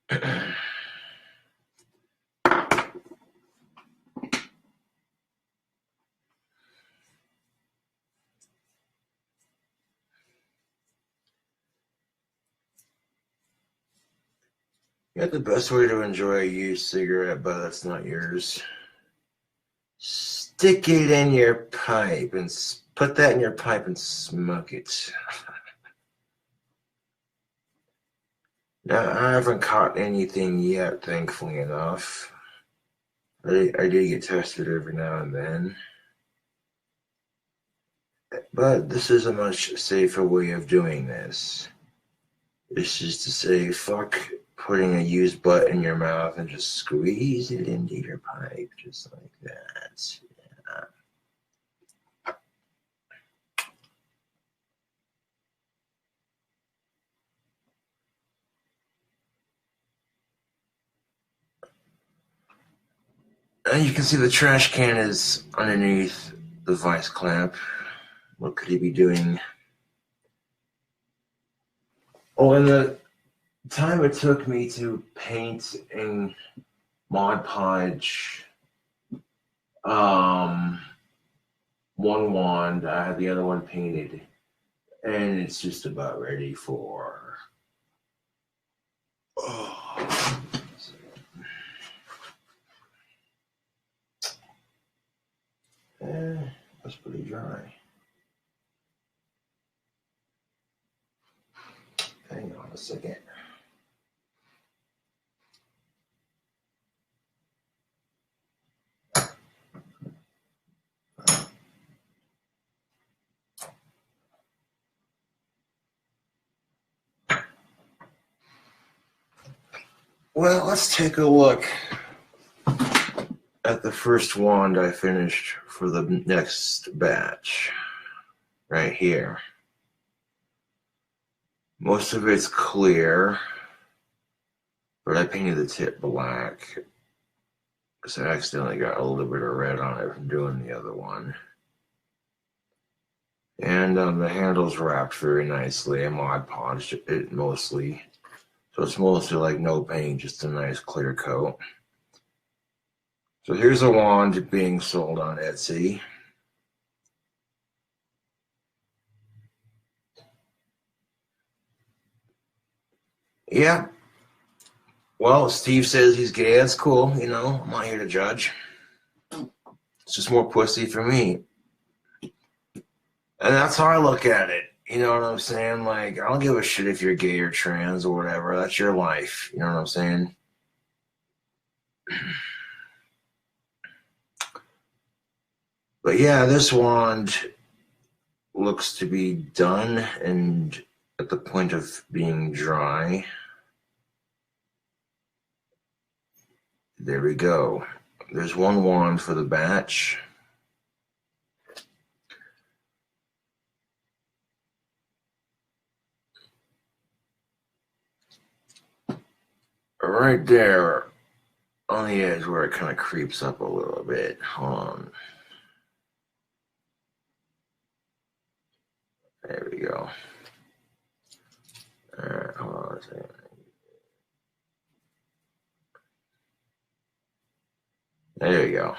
Yeah, the best way to enjoy a used cigarette butt that's not yours. Stick it in your pipe and put that in your pipe and smoke it. Now, I haven't caught anything yet, thankfully enough. I do get tested every now and then. But this is a much safer way of doing this. This is to say, fuck putting a used butt in your mouth and just squeeze it into your pipe, just like that. And you can see the trash can is underneath the vice clamp. What could he be doing? Oh, and the time it took me to paint in Mod Podge one wand, I had the other one painted, and it's just about ready for that's pretty dry. Hang on a second. Well, let's take a look at the first wand I finished for the next batch, right here. Most of it's clear, but I painted the tip black because I accidentally got a little bit of red on it from doing the other one. And the handle's wrapped very nicely. I Mod Podged it mostly. So it's mostly like no paint, just a nice clear coat. So here's a wand being sold on Etsy. Yeah. Well, Steve says he's gay. That's cool. You know, I'm not here to judge. It's just more pussy for me. And that's how I look at it. You know what I'm saying? Like, I don't give a shit if you're gay or trans or whatever. That's your life. You know what I'm saying? But yeah, this wand looks to be done and at the point of being dry. There we go. There's one wand for the batch. Right there on the edge where it kind of creeps up a little bit. Hold on. There we go. All right, hold on a second. There you go.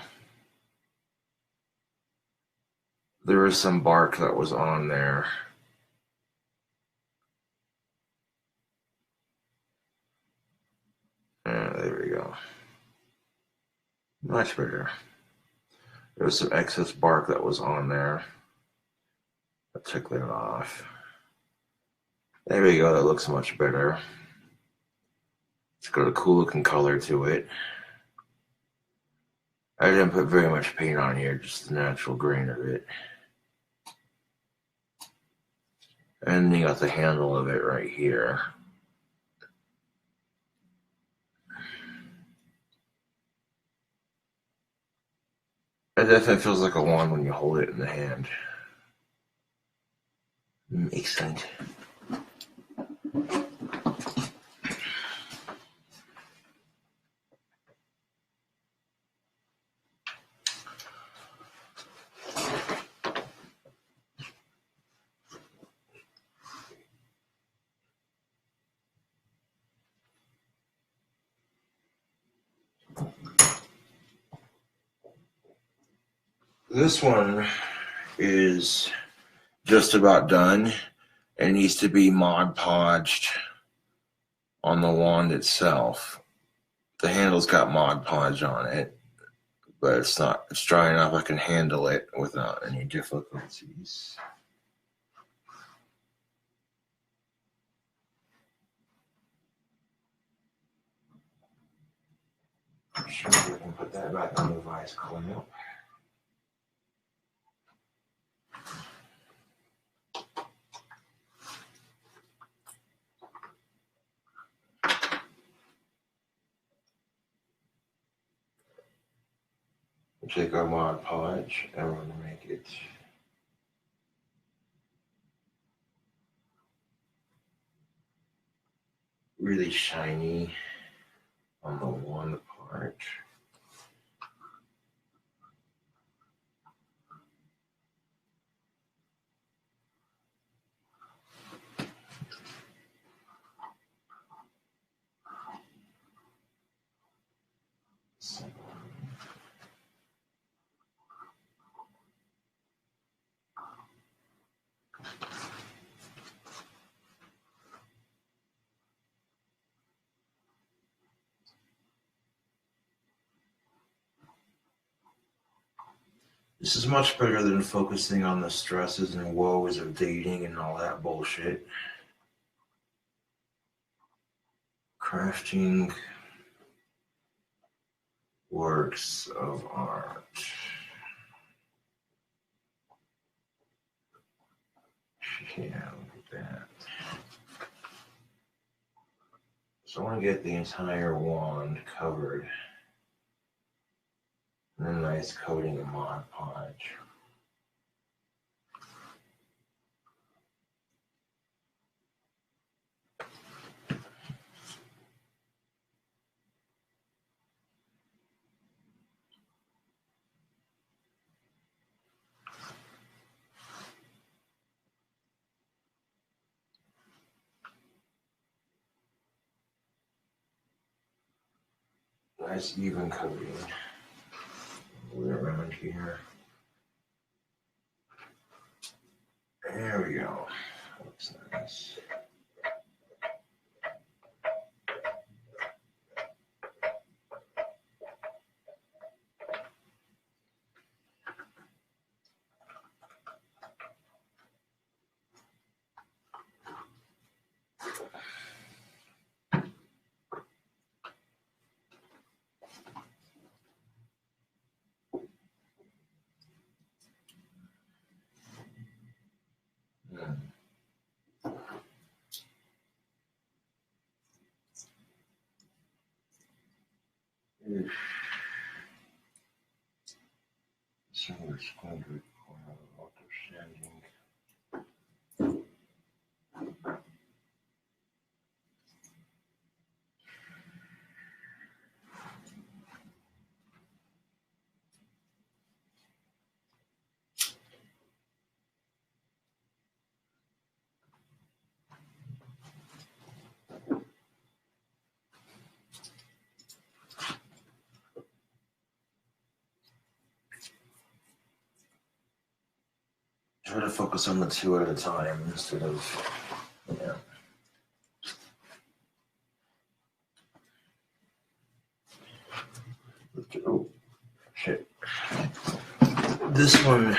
There was some bark that was on there. There we go. Much better. There was some excess bark that was on there. I took that off. There we go. That looks much better. It's got a cool looking color to it. I didn't put very much paint on here, just the natural grain of it. And you got the handle of it right here. It definitely feels like a wand when you hold it in the hand. Excellent. This one is just about done. It needs to be Mod Podged on the wand itself. The handle's got Mod Podge on it, but it's dry enough I can handle it without any difficulties. I'm sure we can put that back on the vice clamp. We'll take our Mod Podge and we're going to make it really shiny on the one part. This is much better than focusing on the stresses and woes of dating and all that bullshit. Crafting works of art. Yeah, look at that. So I want to get the entire wand covered and a nice coating of Mod Podge. Nice even coating. Way around here. There we go. Looks nice. So it's going to require a lot of sanding. Try to focus on the two at a time instead of, yeah. Oh, shit. This one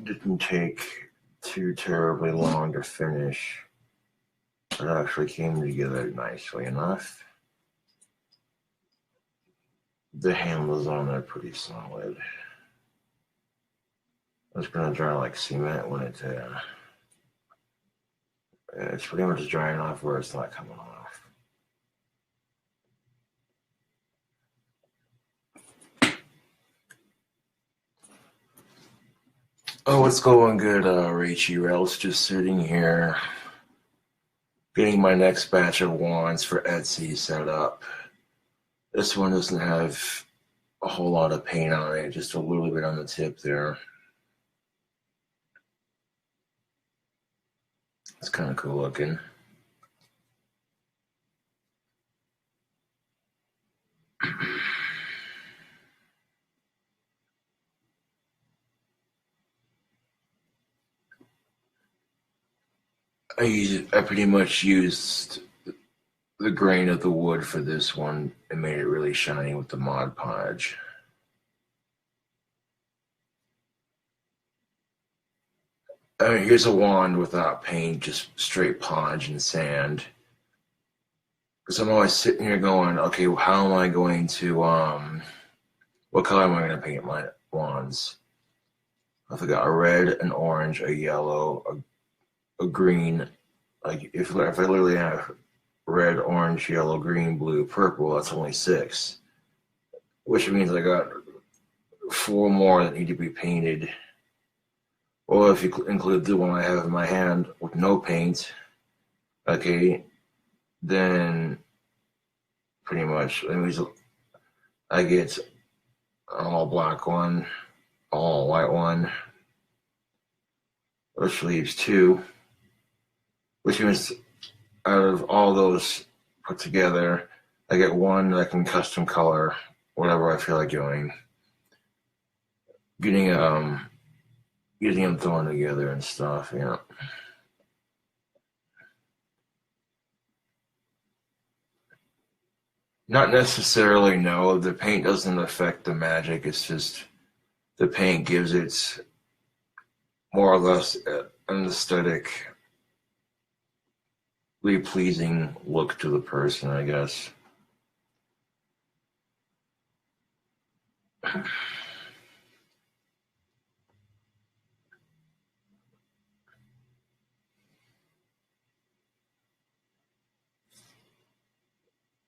didn't take too terribly long to finish. It actually came together nicely enough. The handles on there pretty solid. It's gonna dry like cement when it's pretty much drying off where it's not coming off. Oh, it's going good, ACWY. Just sitting here getting my next batch of wands for Etsy set up. This one doesn't have a whole lot of paint on it, just a little bit on the tip there. It's kind of cool looking. I pretty much used the grain of the wood for this one and made it really shiny with the Mod Podge. I mean, here's a wand without paint, just straight podge and sand. Because I'm always sitting here going, okay, well, how am I going to, what color am I going to paint my wands? I've got a red, an orange, a yellow, a green. Like, if I literally have red, orange, yellow, green, blue, purple, that's only 6. Which means I got 4 more that need to be painted. Well, if you include the one I have in my hand with no paint, okay, then pretty much, I get an all black one, all white one, which leaves 2, which means out of all those put together, I get 1 that I can custom color whatever I feel like doing. Getting them thrown together and stuff, yeah. Not necessarily, no. The paint doesn't affect the magic. It's just the paint gives it more or less an aesthetically pleasing look to the person, I guess.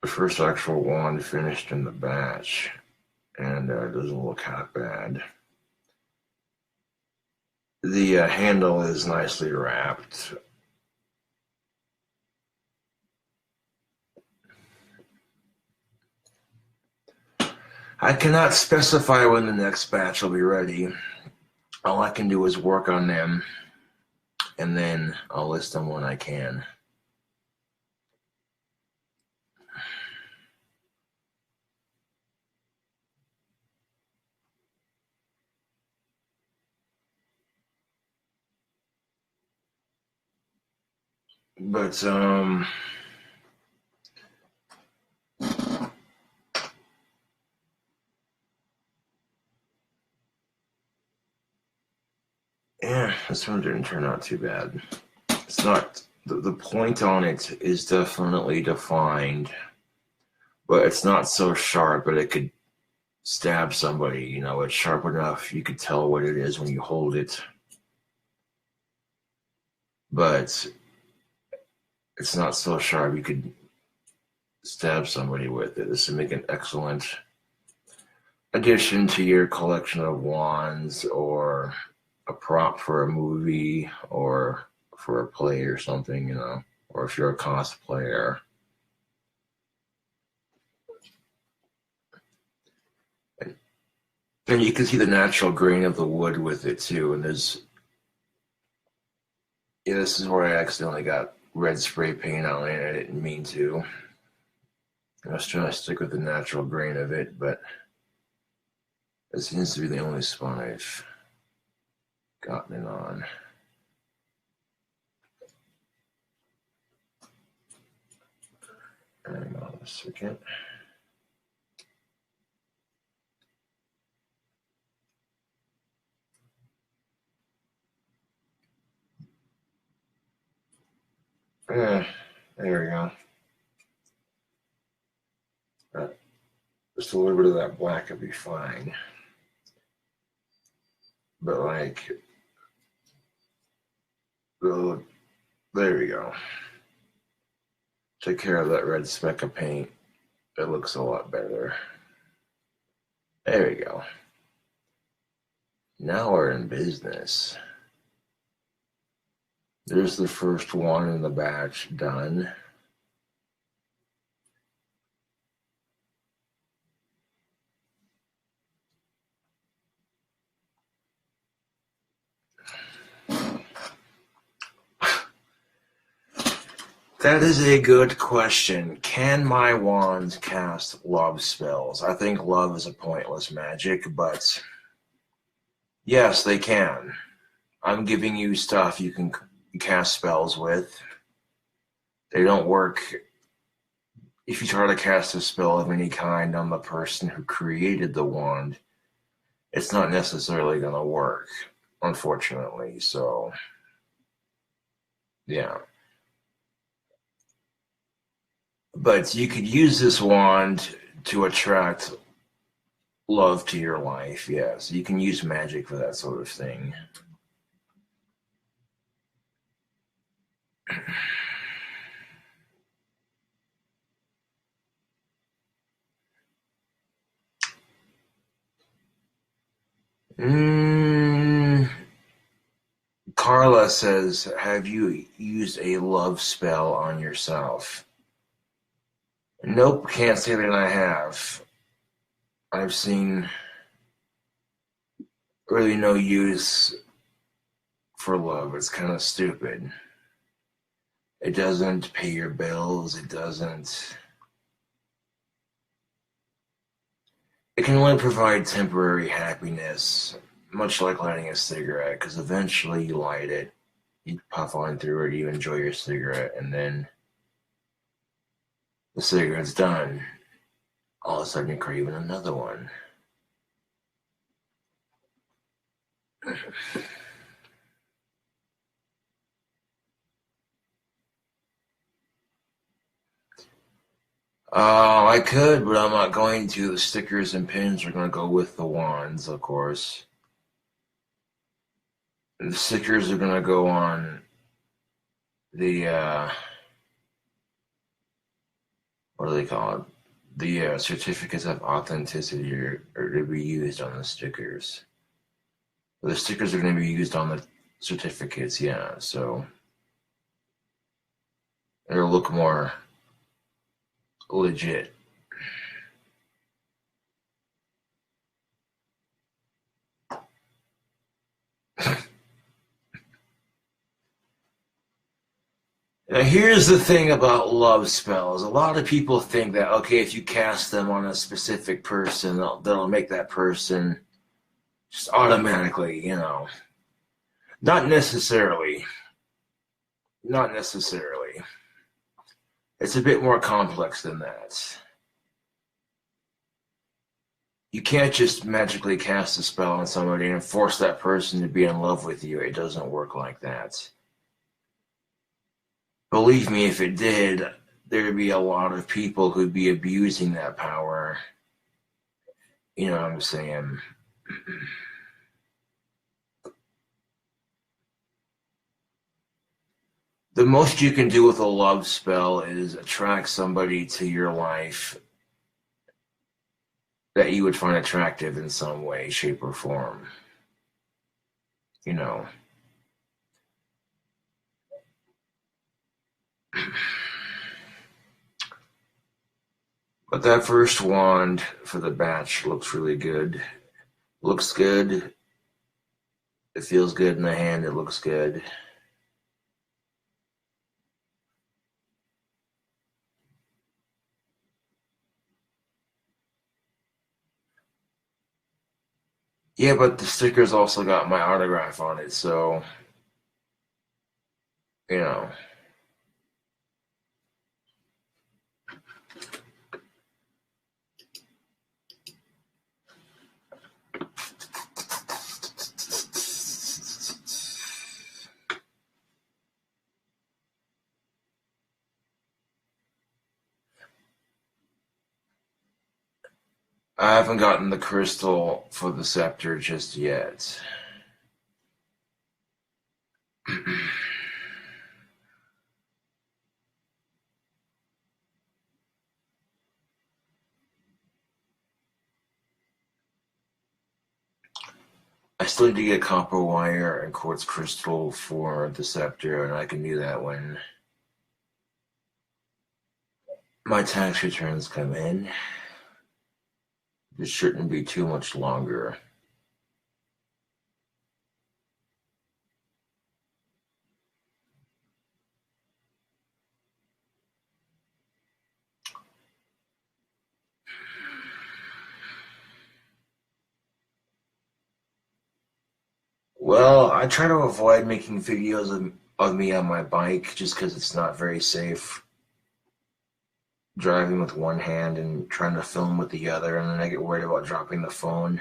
The first actual wand finished in the batch, and it doesn't look half bad. The handle is nicely wrapped. I cannot specify when the next batch will be ready. All I can do is work on them, and then I'll list them when I can. But yeah, this one didn't turn out too bad. It's not, the point on it is definitely defined, but it's not so sharp that it could stab somebody. You know, it's sharp enough you could tell what it is when you hold it, but it's not so sharp you could stab somebody with it. This would make an excellent addition to your collection of wands, or a prop for a movie, or for a play or something, you know, or if you're a cosplayer. And you can see the natural grain of the wood with it too. And there's, yeah, this is where I accidentally got red spray paint on it. I didn't mean to. I was trying to stick with the natural grain of it, but it seems to be the only spot I've gotten it on. Hang on a second. There we go. Just a little bit of that black would be fine. But like, there we go. Take care of that red speck of paint. It looks a lot better. There we go. Now we're in business. There's the first one in the batch done. That is a good question. Can my wands cast love spells? I think love is a pointless magic, but yes, they can. I'm giving you stuff you can cast spells with. They don't work if you try to cast a spell of any kind on the person who created the wand. It's not necessarily going to work, unfortunately. So, yeah. But you could use this wand to attract love to your life, yes. You can use magic for that sort of thing. Carla says, have you used a love spell on yourself? Nope, can't say that I have. I've seen really no use for love. It's kind of stupid. It doesn't pay your bills. It doesn't. It can only provide temporary happiness, much like lighting a cigarette, because eventually you light it, you puff on through it, you enjoy your cigarette, and then the cigarette's done. All of a sudden you're craving another one. I could, but I'm not going to. The stickers and pins are going to go with the wands, of course. And the stickers are going to go on the, what do they call it? The certificates of authenticity are to be used on the stickers. The stickers are going to be used on the certificates, yeah, so it'll look more legit. Now, here's the thing about love spells. A lot of people think that, okay, if you cast them on a specific person, that'll make that person just automatically, Not necessarily. Not necessarily. It's a bit more complex than that. You can't just magically cast a spell on somebody and force that person to be in love with you. It doesn't work like that. Believe me, if it did, there'd be a lot of people who'd be abusing that power. You know what I'm saying? The most you can do with a love spell is attract somebody to your life that you would find attractive in some way, shape, or form. But that first wand for the batch looks really good. Looks good. It feels good in the hand. It looks good. Yeah, but the sticker's also got my autograph on it, so, you know. I haven't gotten the crystal for the scepter just yet. I still need to get copper wire and quartz crystal for the scepter, and I can do that when my tax returns come in. This shouldn't be too much longer. Well, I try to avoid making videos of of me on my bike just because it's not very safe driving with one hand and trying to film with the other, and then I get worried about dropping the phone.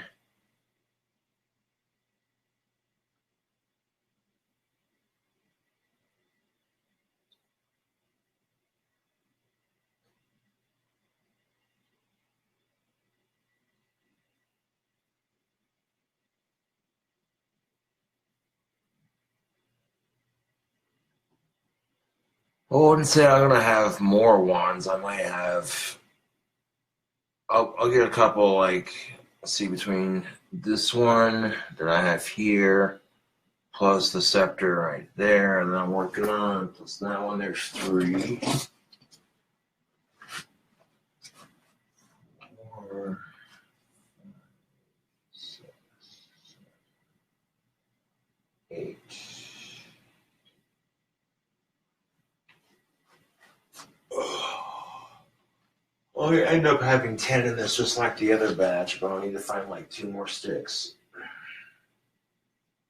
I wouldn't say I'm gonna have more wands. I might have. I'll get a couple, like, let's see, between this one that I have here, plus the scepter right there, that I'm working on, plus that one. There's 3. 4, 6, 8. Well, I end up having 10 in this, just like the other batch, but I'll need to find like 2 more sticks.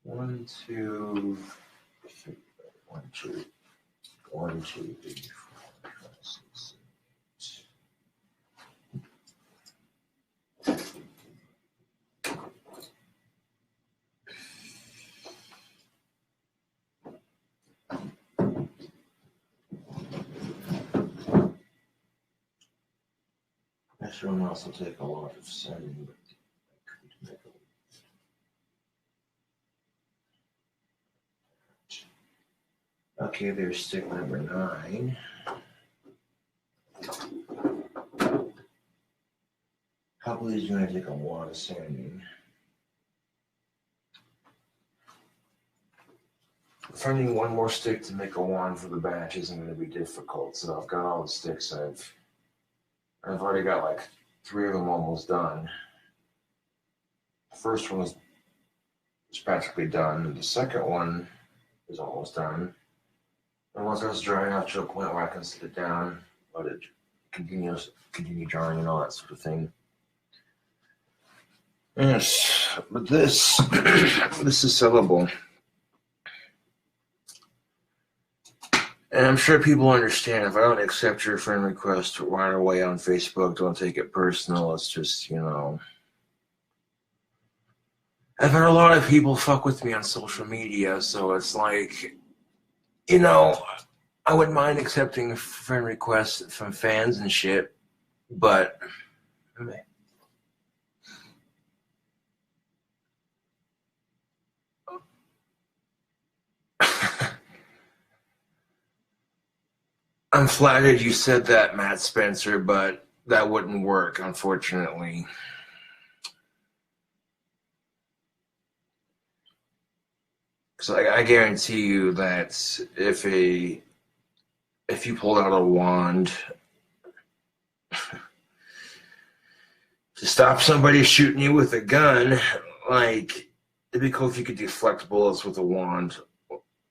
1, 2, 3, 1, 2, 1, 2, 3, 4, 5, 6, 7. This one will also take a lot of sanding, but I could make a... Okay, there's stick number 9. Couple of these are going to take a lot of sanding. Finding one more stick to make a wand for the batch isn't going to be difficult. So I've got all the sticks. I've already got like 3 of them almost done. The first one is practically done. And the second one is almost done. And once that's dry enough to a point where I can sit it down, let it continue drying and all that sort of thing. Yes, but this is sellable. And I'm sure people understand if I don't accept your friend request right away on Facebook, don't take it personal. It's just, I've had a lot of people fuck with me on social media, so it's like, I wouldn't mind accepting friend requests from fans and shit, but I'm flattered you said that, Matt Spencer, but that wouldn't work, unfortunately. So I guarantee you that if you pulled out a wand to stop somebody shooting you with a gun, like, it'd be cool if you could deflect bullets with a wand,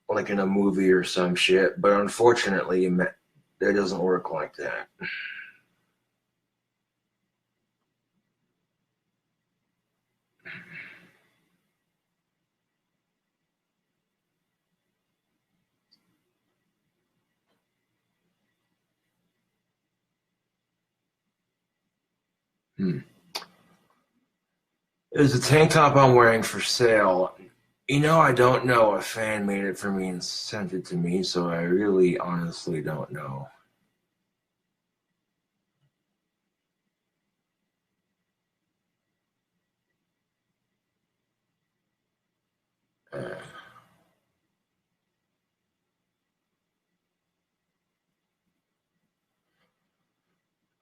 like in a movie or some shit. But unfortunately, that doesn't work like that. Is the tank top I'm wearing for sale? I don't know. A fan made it for me and sent it to me, so I really honestly don't know.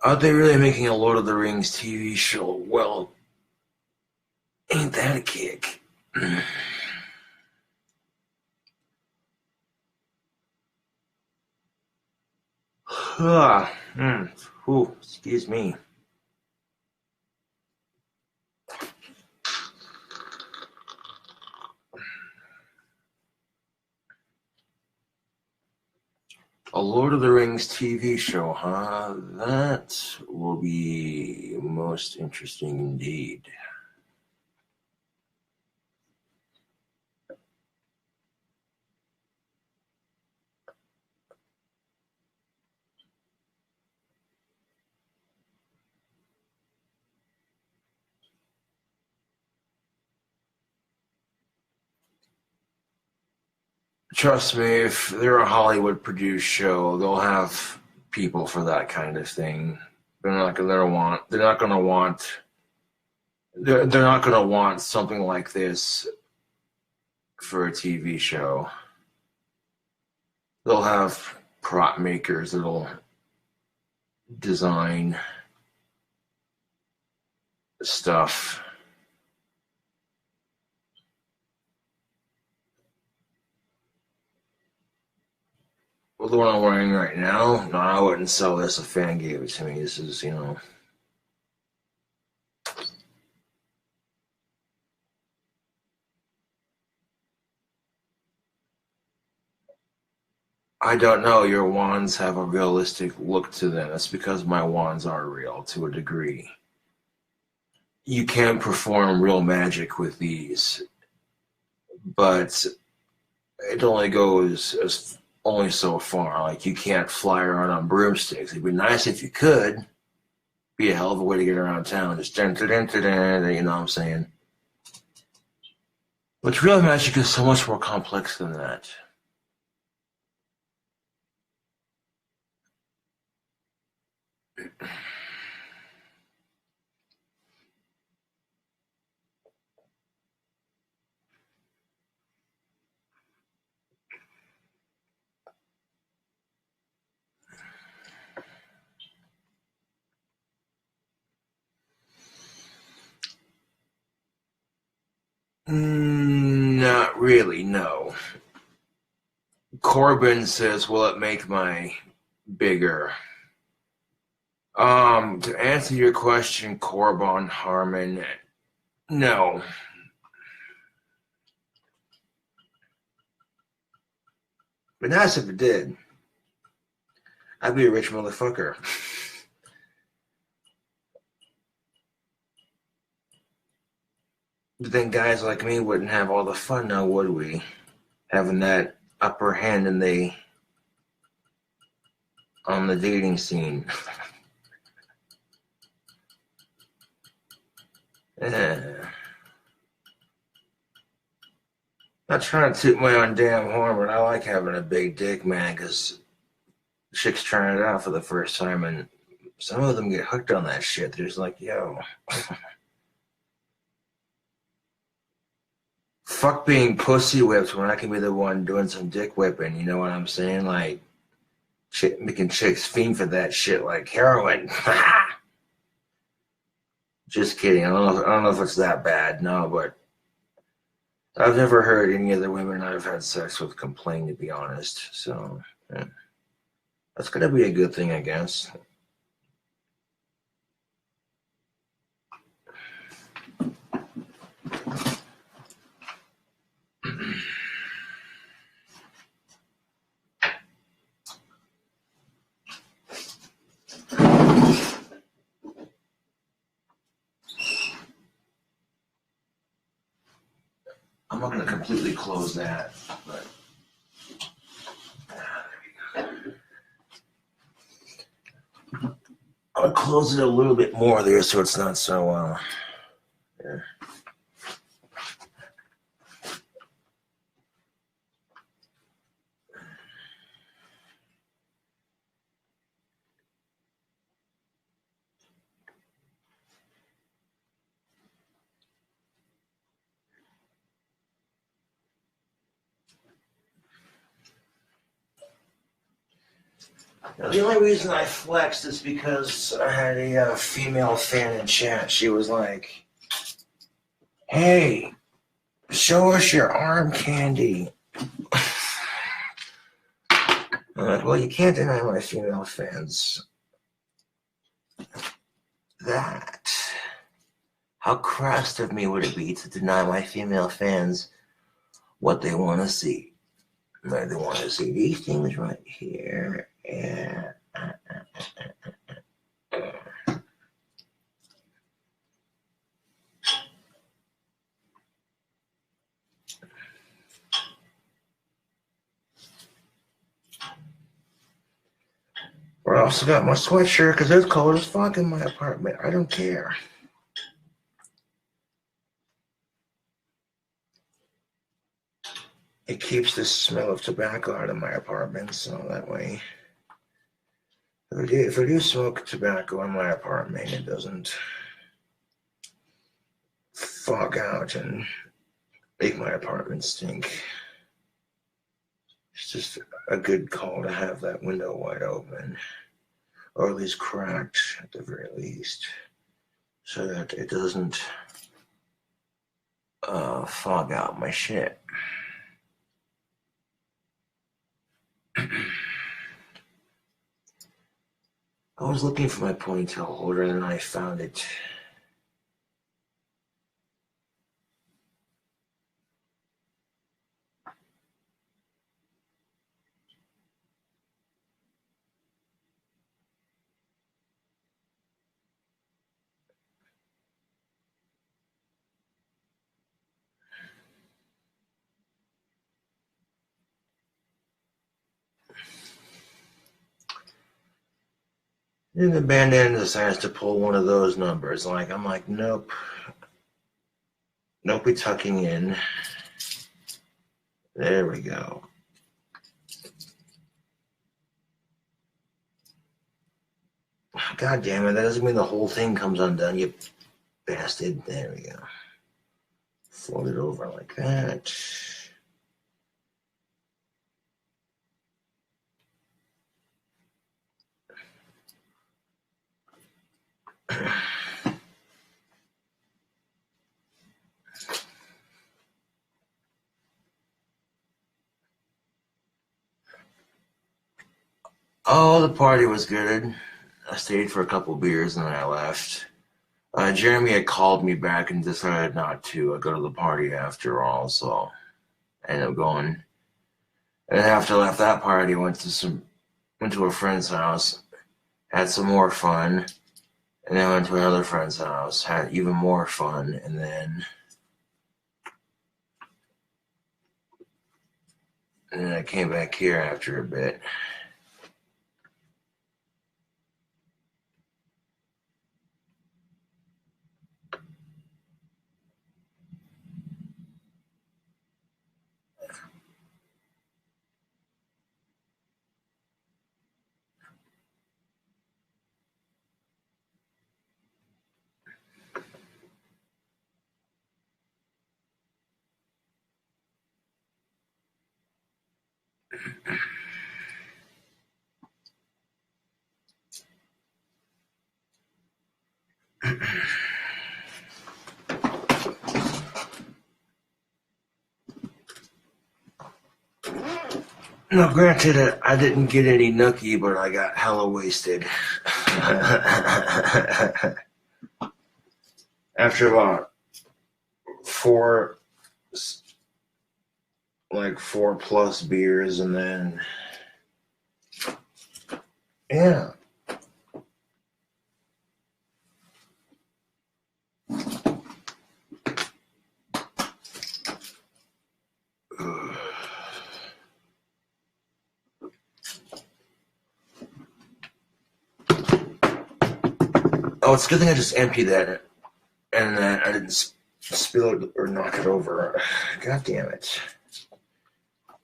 Are they really making a Lord of the Rings TV show? Well, ain't that a kick? Excuse me. A Lord of the Rings TV show, huh? That will be most interesting indeed. trust me, if they're a Hollywood produced show, they'll have people for that kind of thing. They're not gonna want something like this for a TV show. They'll have prop makers that'll design stuff. Well, the one I'm wearing right now, no, I wouldn't sell this. A fan gave it to me. This is, I don't know. Your wands have a realistic look to them. That's because my wands are real to a degree. You can perform real magic with these, but it only goes only so far. Like, you can't fly around on broomsticks. It'd be nice if you could. Be a hell of a way to get around town. Just you know what I'm saying? But real magic is so much more complex than that. Not really, no. Corbin says, will it make my bigger? To answer your question, Corbin Harmon, no. But nice if it did. I'd be a rich motherfucker. But then guys like me wouldn't have all the fun now, would we? Having that upper hand on the dating scene. Not trying to toot my own damn horn, but I like having a big dick, man, because chicks trying it out for the first time, and some of them get hooked on that shit. They're just like, yo. Fuck being pussy whipped when I can be the one doing some dick whipping, you know what I'm saying? Like, making chicks fiend for that shit like heroin. Just kidding. I don't know if it's that bad, no, but I've never heard any of the women I've had sex with complain, to be honest. So, yeah. That's going to be a good thing, I guess. I'm not going to completely close that, but there we go. I'll close it a little bit more there so it's not so, yeah. Now, the only reason I flexed is because I had a female fan in chat. She was like, hey, show us your arm candy. Well, you can't deny my female fans that. How crass of me would it be to deny my female fans what they want to see? They want to see these things right here. Yeah. I also got my sweatshirt because it's cold as fuck in my apartment. I don't care. it keeps the smell of tobacco out of my apartment, so that way, if I do smoke tobacco in my apartment, it doesn't fog out and make my apartment stink. It's just a good call to have that window wide open, or at least cracked at the very least, so that it doesn't fog out my shit. I was looking for my ponytail holder and I found it. And the bandana decides to pull one of those numbers. I'm like, nope. Nope, we're tucking in. There we go. God damn it, that doesn't mean the whole thing comes undone, you bastard. There we go. Fold it over like that. Oh, the party was good. I stayed for a couple beers and then I left. Jeremy had called me back and decided not to go to the party after all, so I ended up going. And after I left that party, went to a friend's house, had some more fun, and then went to another friend's house, had even more fun, and then I came back here after a bit. Now, granted, I didn't get any nookie, but I got hella wasted. After about four plus beers, and then, yeah. Oh, it's a good thing I just emptied that and that I didn't spill it or knock it over. God damn it.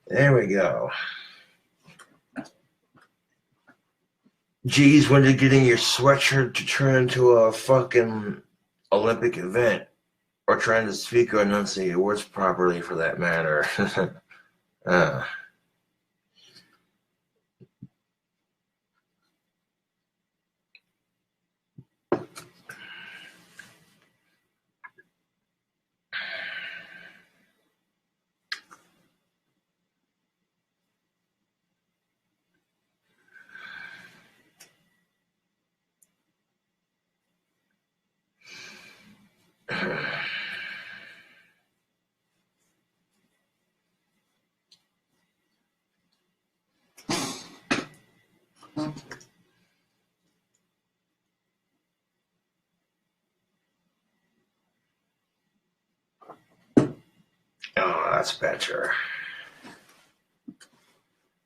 There we go. Geez, when did getting your sweatshirt to turn into a fucking Olympic event? Or trying to speak or enunciate words properly for that matter. Oh, that's better.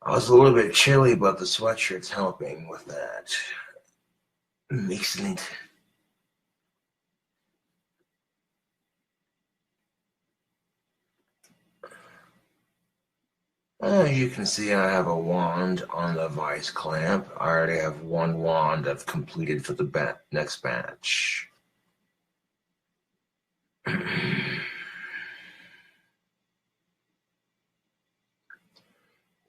I was a little bit chilly, but the sweatshirt's helping with that. Excellent. As you can see, I have a wand on the vice clamp. I already have one wand I've completed for the next batch.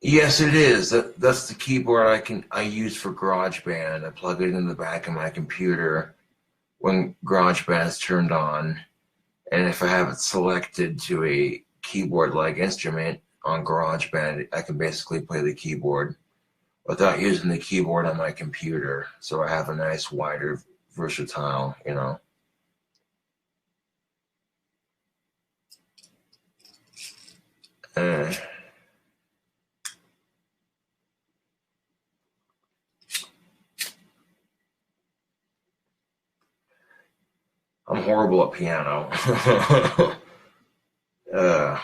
Yes, it is. That's the keyboard I use for GarageBand. I plug it in the back of my computer when GarageBand's turned on, and if I have it selected to a keyboard-like instrument on GarageBand, I can basically play the keyboard without using the keyboard on my computer. So I have a nice, wider, versatile, you know. I'm horrible at piano. uh,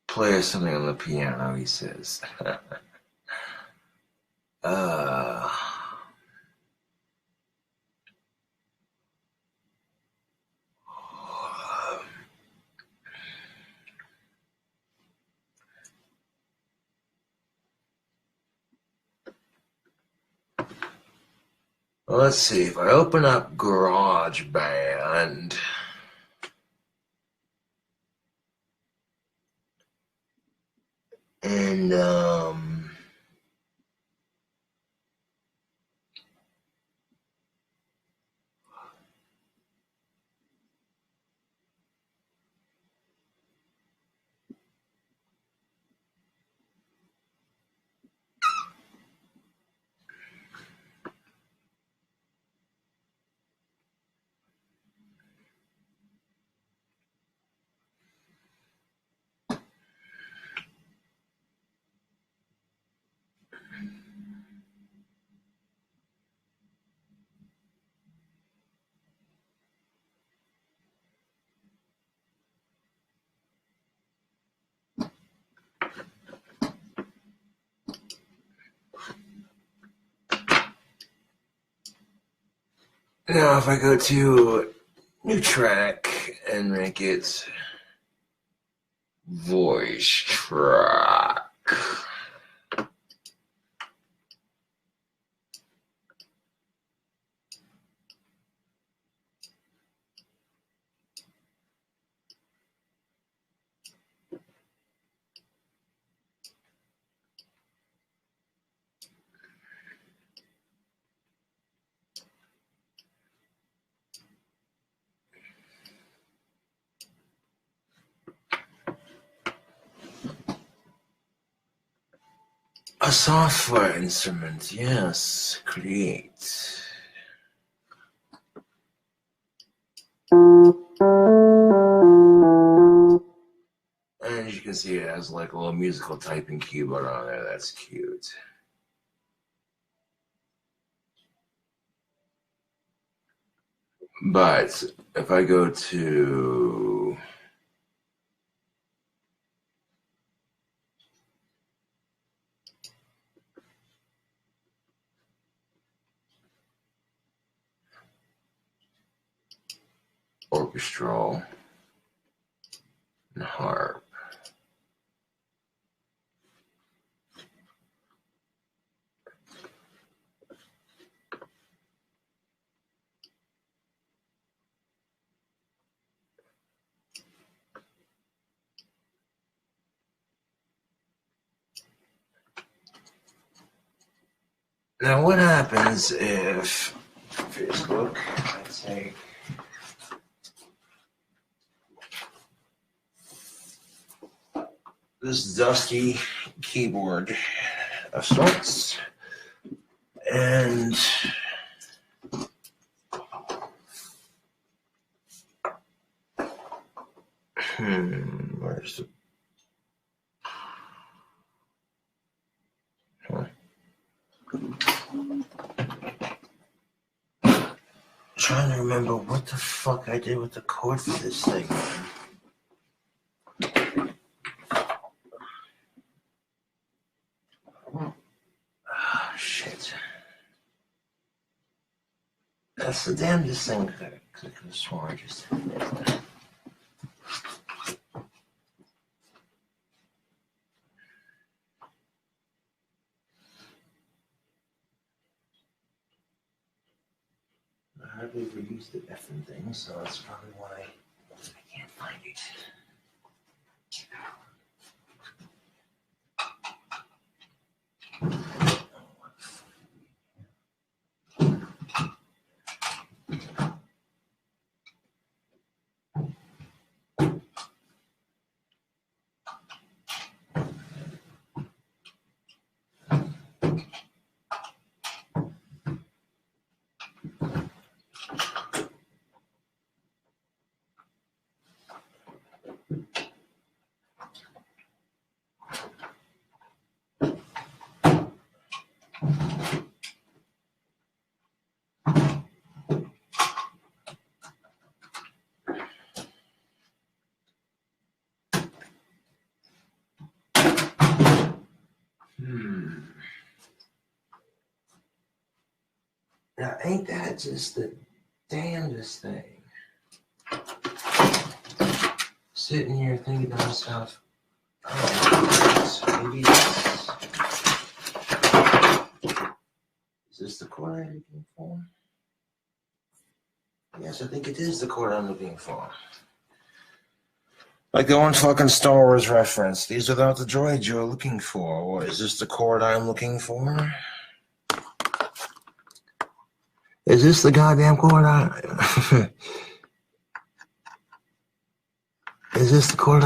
play something on the piano, he says. uh, let's see, if I open up GarageBand, and now if I go to new track and make it voice track. A software instrument, yes, create. And as you can see, it has like a little musical typing keyboard on there. That's cute. But if I go to orchestral and harp, now what happens if Facebook, let's say, this dusty keyboard of sorts, and where's the remember what the fuck I did with the cord for this thing. Oh, shit. That's the damnedest thing I could have sworn I just did. I hardly ever use the effing thing, so that's probably why I can't find it. Now, ain't that just the damnedest thing? Sitting here thinking to myself, oh, maybe is this the cord I'm looking for? Yes, I think it is the cord I'm looking for. Like the one fucking Star Wars reference. These are not the droids you're looking for. Or is this the cord I'm looking for? Is this the goddamn cord is this the cord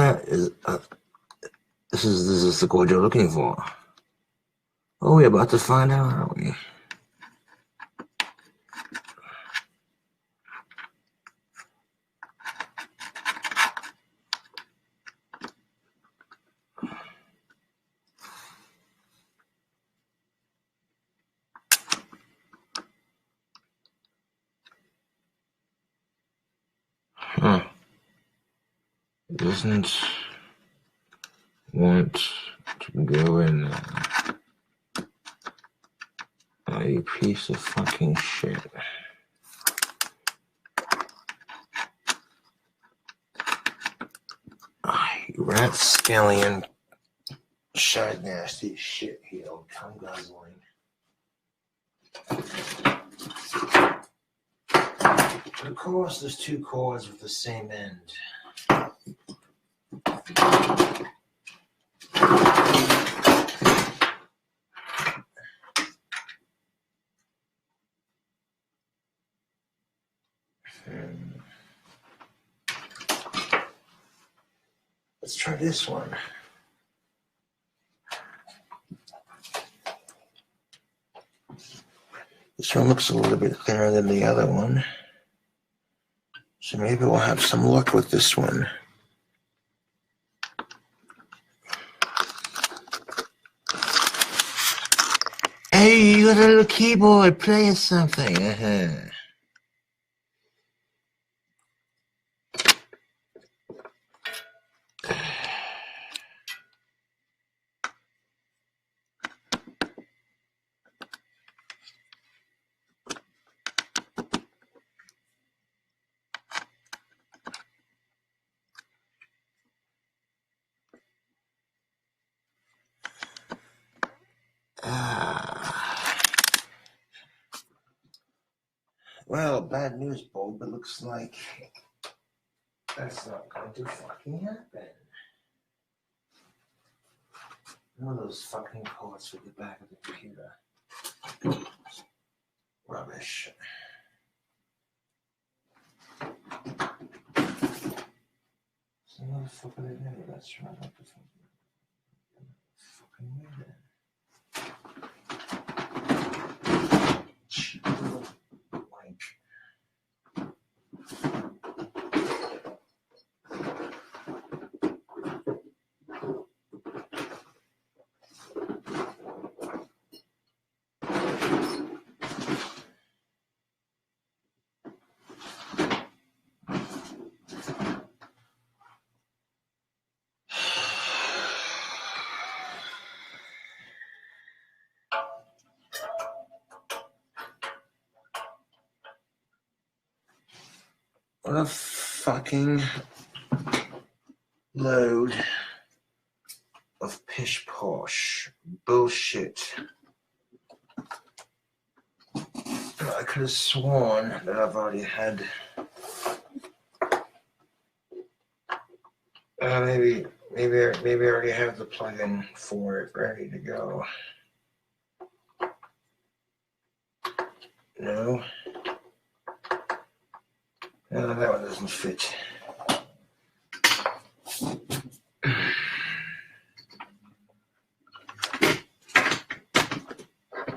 this is the cord you're looking for? Oh, we're about to find out, aren't we? Huh. It doesn't want to go in there. Oh, you piece of fucking shit. Oh, you rat scallion. Shag nasty shit heel. Tongue guzzling. Of course, there's two cords with the same end. Let's try this one. This one looks a little bit thinner than the other one. So maybe we'll have some luck with this one. Hey, you got a little keyboard playing something. Well, bad news, Bob. It looks like that's not going to fucking happen. One of those fucking cords with the back of the computer. Rubbish. So what the fuck are they doing? Let's try not to fucking way then. Wank. What a fucking load of pish posh bullshit. I could have sworn that I've already had maybe I already have the plugin for it ready to go. No. No, that one doesn't fit.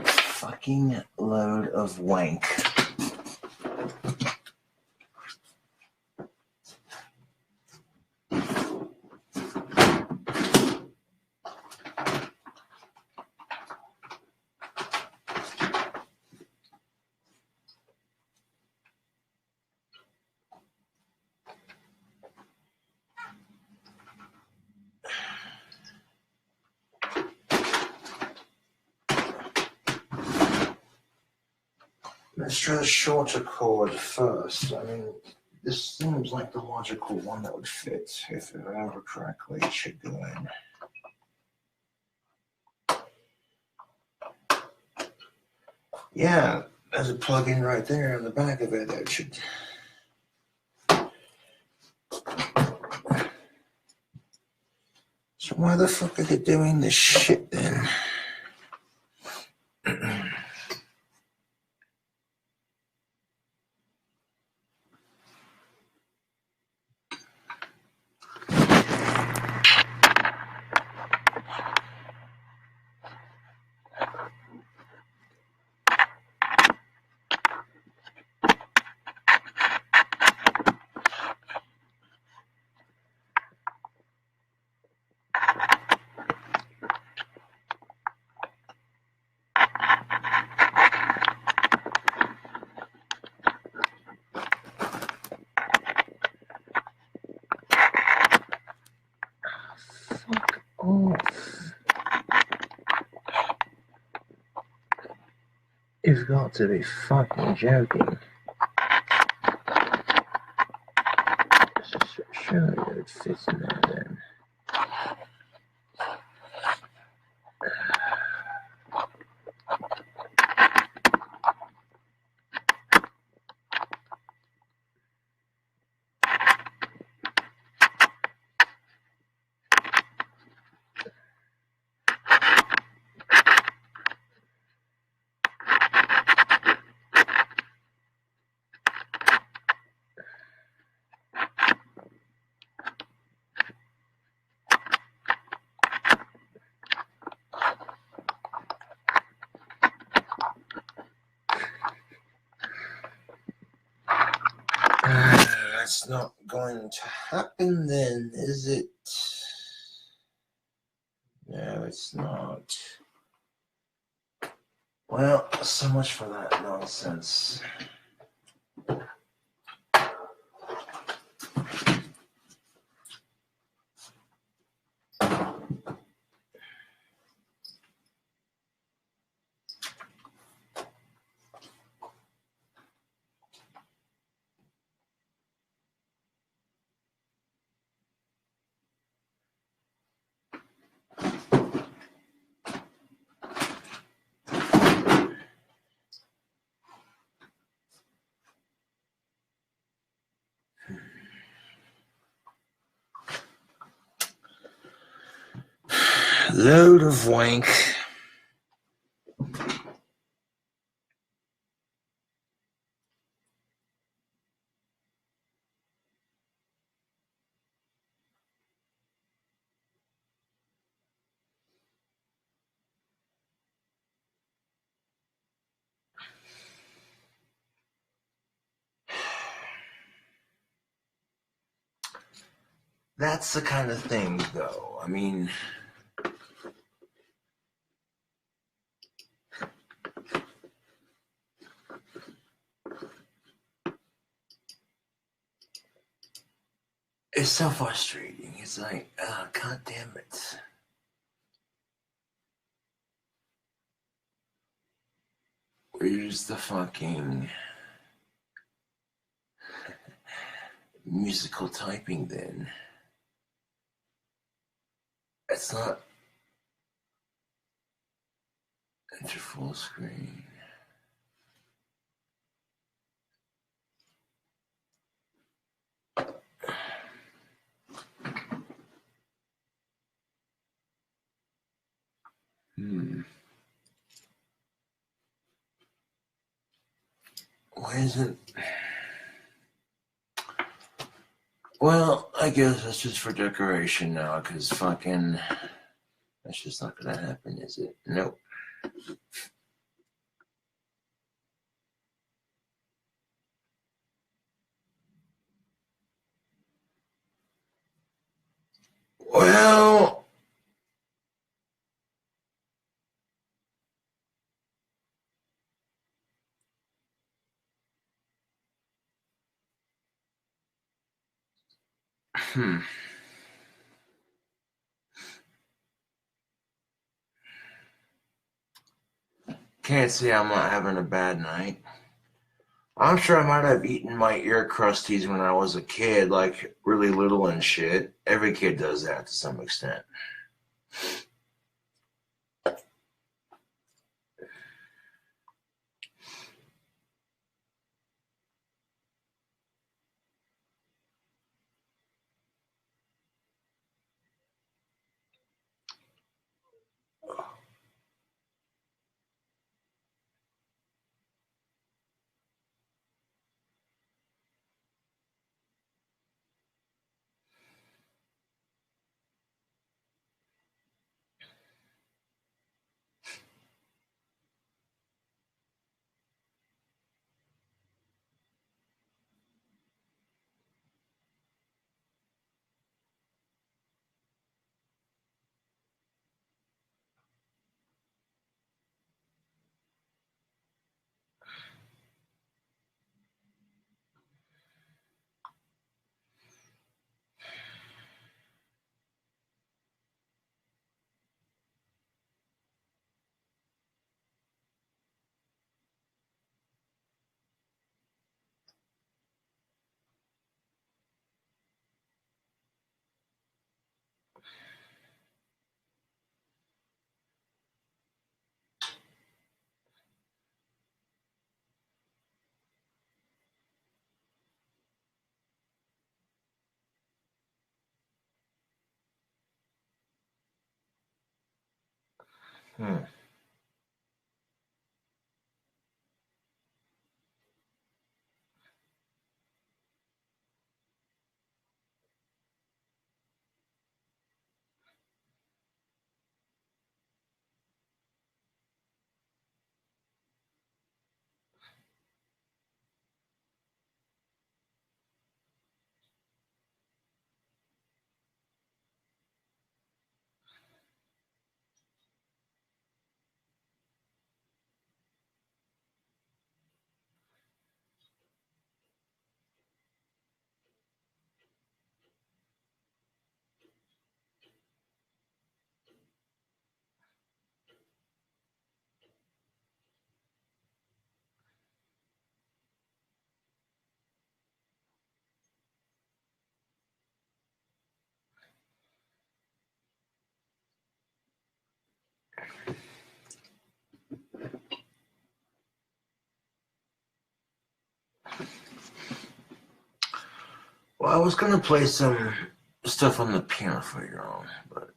Fucking load of wank. Let's try the shorter cord first. I mean, this seems like the logical one that would fit. If I remember correctly, it should go in. Yeah, there's a plug-in right there on the back of it that should... So why the fuck are they doing this shit then? Fuck off. You've got to be fucking joking. Surely it would fit in there then. That's not going to happen then, is it? No, it's not. Well, so much for that nonsense. Load of wank. That's the kind of thing, though. I mean, it's so frustrating. It's like, God damn it. Where's the fucking... musical typing then. It's not enter full screen. Why isn't... Well, I guess that's just for decoration now, because fucking... That's just not gonna happen, is it? Nope. Well... Can't say I'm not having a bad night. I'm sure I might have eaten my ear crusties when I was a kid, like really little and shit. Every kid does that to some extent. Well, I was gonna play some stuff on the piano for you all, but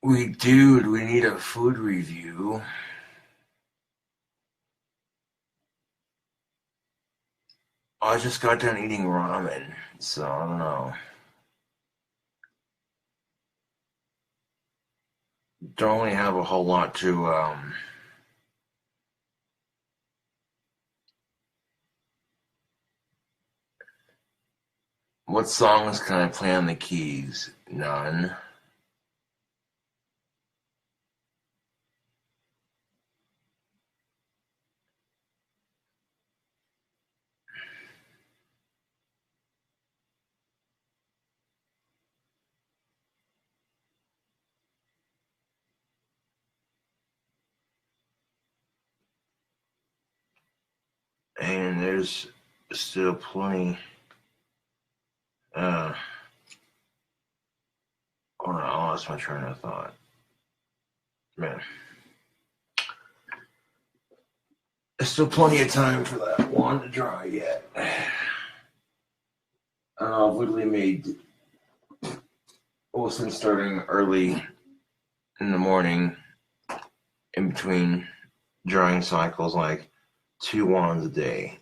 we need a food review. I just got done eating ramen, so I don't know. Don't really have a whole lot to What songs can I play on the keys? None. And there's still plenty. Hold on, I lost my train of thought. Man. There's still plenty of time for that one to dry yet. I've literally made, well, since starting early in the morning, in between drying cycles, like 2 wands a day,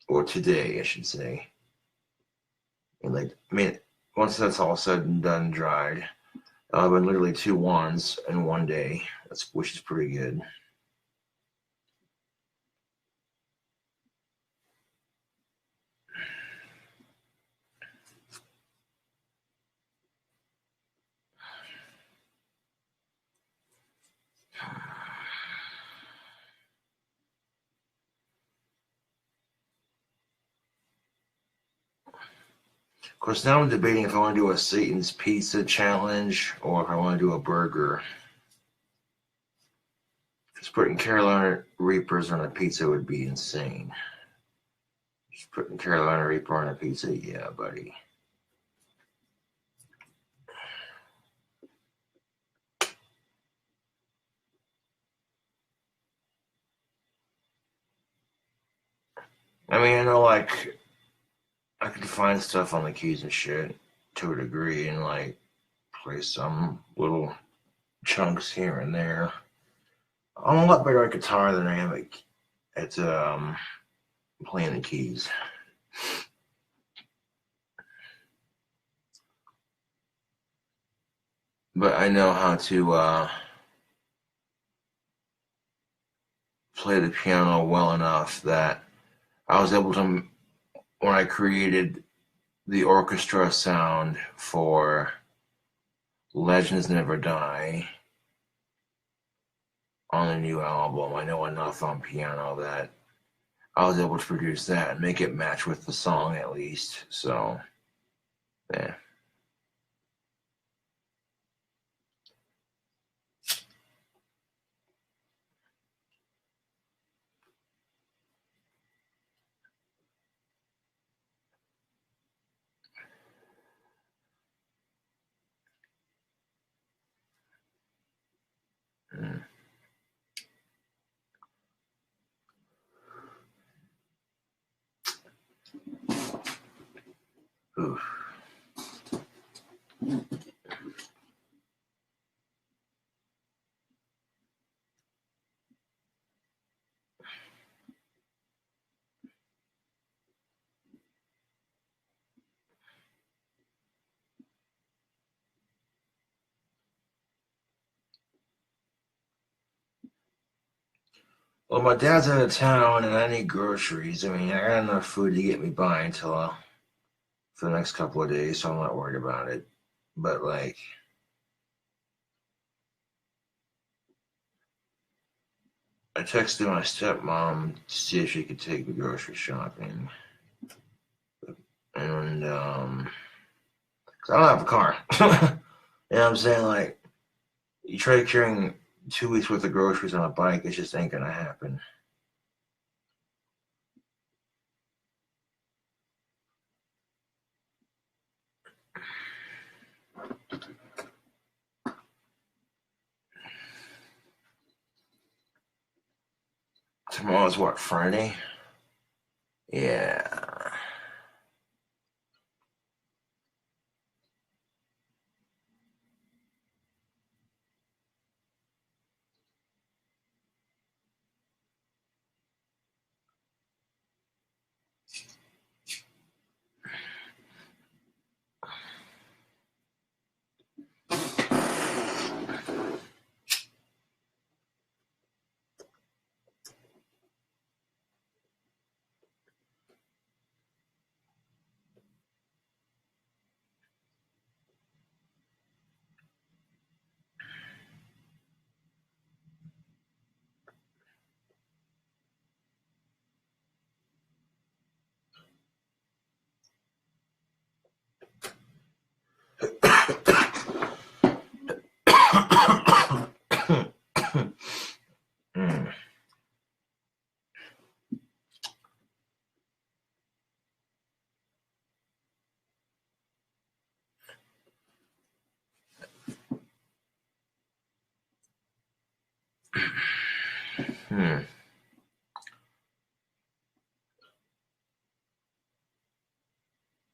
or today, I should say. And like, I mean, once that's all said and done, dried, I've been literally 2 wands in one day. Which is pretty good. Of course, now I'm debating if I want to do a Satan's Pizza challenge or if I want to do a burger. Just putting Carolina Reapers on a pizza would be insane. Just putting Carolina Reaper on a pizza, yeah, buddy. I mean, I know, like, I could find stuff on the keys and shit to a degree and, like, play some little chunks here and there. I'm a lot better at guitar than I am at playing the keys. But I know how to play the piano well enough that I was able to, when I created the orchestra sound for Legends Never Die on the new album, I know enough on piano that I was able to produce that and make it match with the song at least. So, yeah. Mm. Oof. Well, my dad's out of town and I need groceries. I mean, I got enough food to get me by until for the next couple of days, so I'm not worried about it. But, like, I texted my stepmom to see if she could take me grocery shopping. And, 'cause I don't have a car. You know what I'm saying? Like, you try carrying 2 weeks worth of groceries on a bike, it just ain't gonna happen. Tomorrow's what, Friday? Yeah. Mm.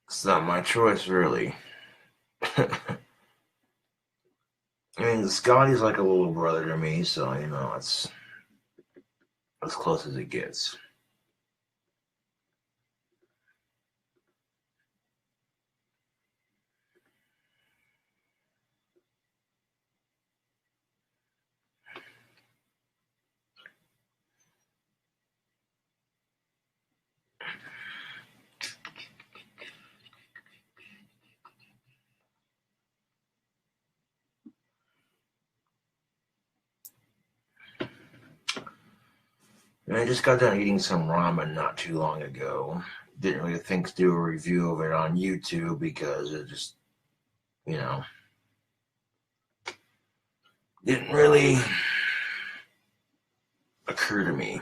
It's not my choice, really. I mean, Scotty's like a little brother to me, so, you know, it's as close as it gets. And I just got done eating some ramen not too long ago. Didn't really think to do a review of it on YouTube because it just, you know, didn't really occur to me.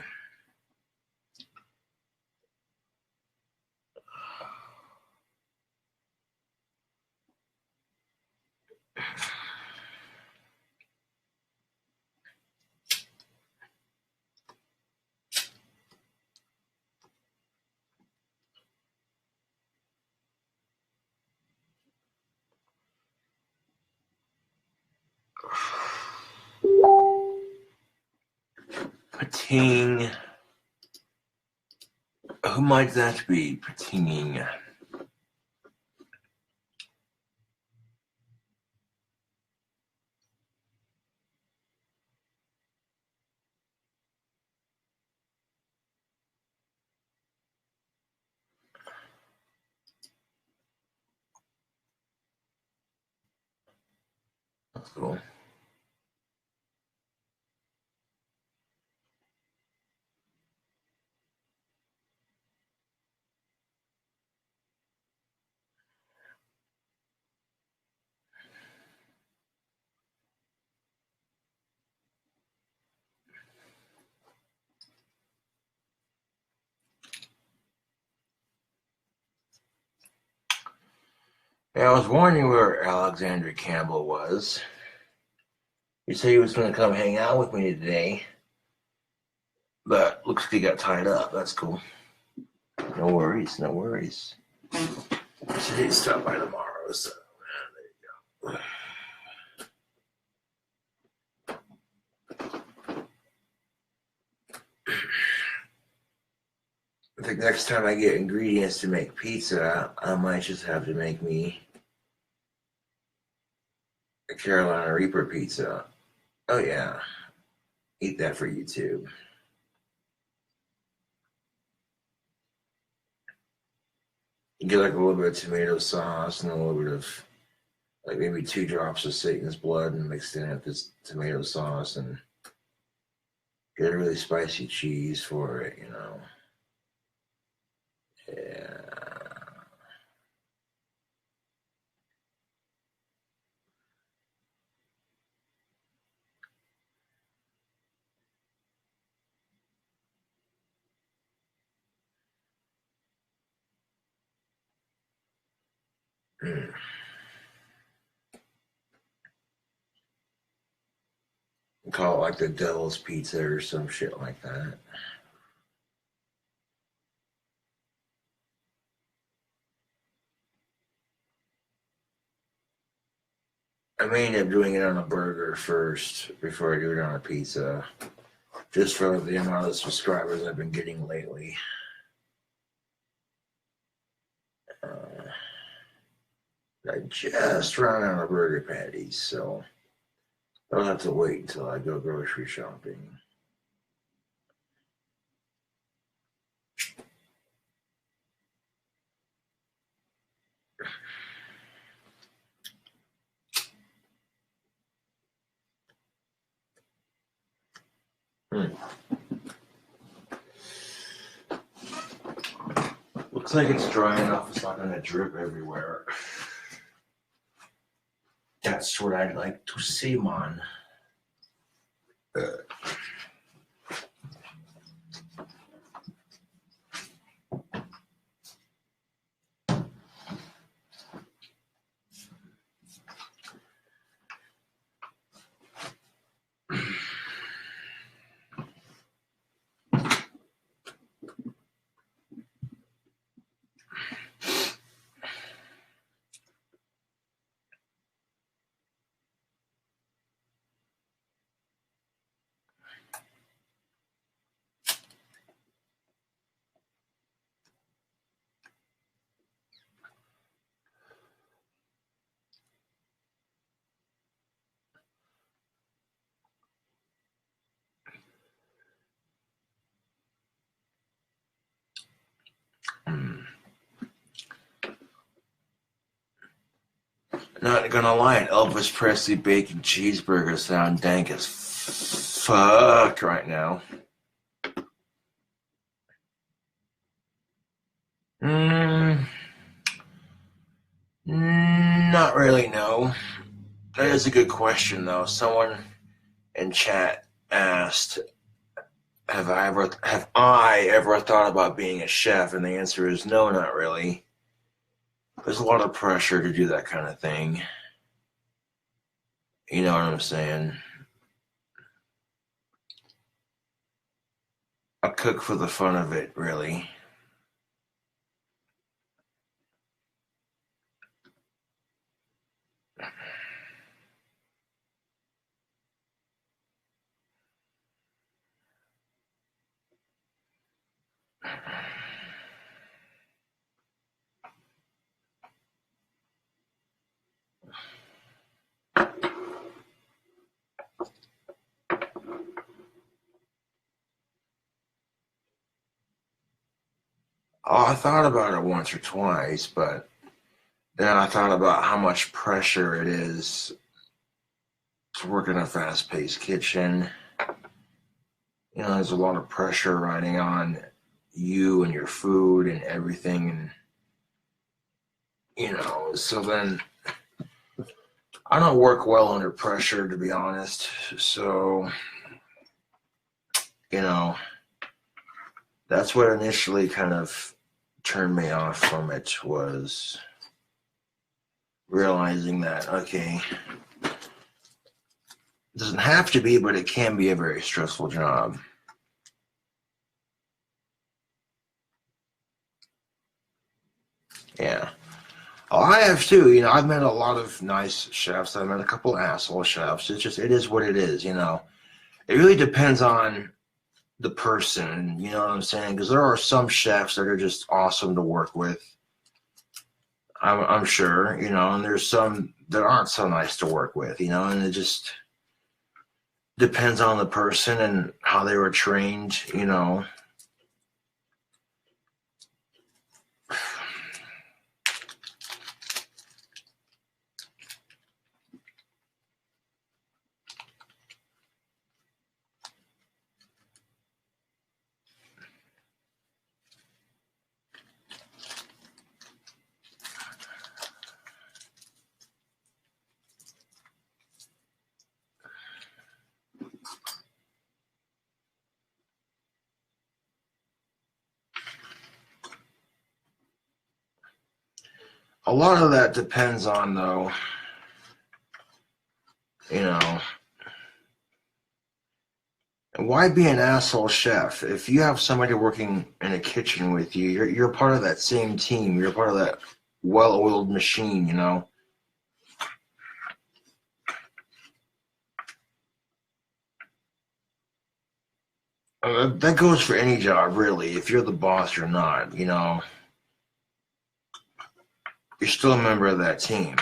Pating. Who might that be? Patinging. That's cool. Yeah, I was wondering where Alexander Campbell was. He said he was going to come hang out with me today, but looks like he got tied up. That's cool. No worries, no worries. I should stop by tomorrow, so there you go. I think next time I get ingredients to make pizza, I might just have to make me a Carolina Reaper pizza. Oh yeah, eat that for YouTube. You get like a little bit of tomato sauce and a little bit of, like maybe 2 drops of Satan's blood and mixed in with this tomato sauce and get a really spicy cheese for it, you know. Yeah. Mm. Call it like the devil's pizza or some shit like that. I may end up doing it on a burger first before I do it on a pizza, just for the amount of subscribers I've been getting lately. I just ran out of burger patties, so I'll have to wait until I go grocery shopping. Looks like it's dry enough, it's not going to drip everywhere. That's what I'd like to see, man. Not gonna lie, an Elvis Presley bacon cheeseburger sound dank as fuck right now. Not really, no. That is a good question, though. Someone in chat asked, have I ever thought about being a chef? And the answer is no, not really. There's a lot of pressure to do that kind of thing. You know what I'm saying? I cook for the fun of it, really. Oh, I thought about it once or twice, but then I thought about how much pressure it is to work in a fast-paced kitchen. You know, there's a lot of pressure riding on you and your food and everything, and you know, so then I don't work well under pressure, to be honest. So, you know, that's what initially kind of turned me off from it, was realizing that, okay, it doesn't have to be, but it can be a very stressful job. Yeah. Oh, I have too. You know, I've met a lot of nice chefs. I've met a couple asshole chefs. It's just, it is what it is, you know. It really depends on the person, you know what I'm saying? Because there are some chefs that are just awesome to work with. I'm sure, you know, and there's some that aren't so nice to work with, you know, and it just depends on the person and how they were trained, you know. A lot of that depends on, though, you know, why be an asshole chef? If you have somebody working in a kitchen with you, you're part of that same team. You're part of that well-oiled machine, you know. That goes for any job, really. If you're the boss or not, you know, you're still a member of that team,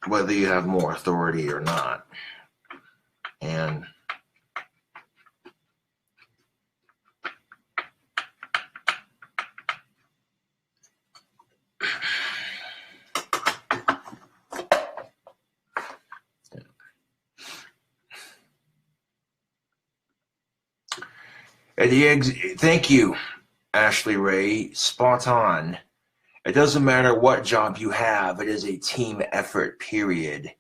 whether you have more authority or not. And thank you, Ashley Ray. Spot on. It doesn't matter what job you have. It is a team effort, period.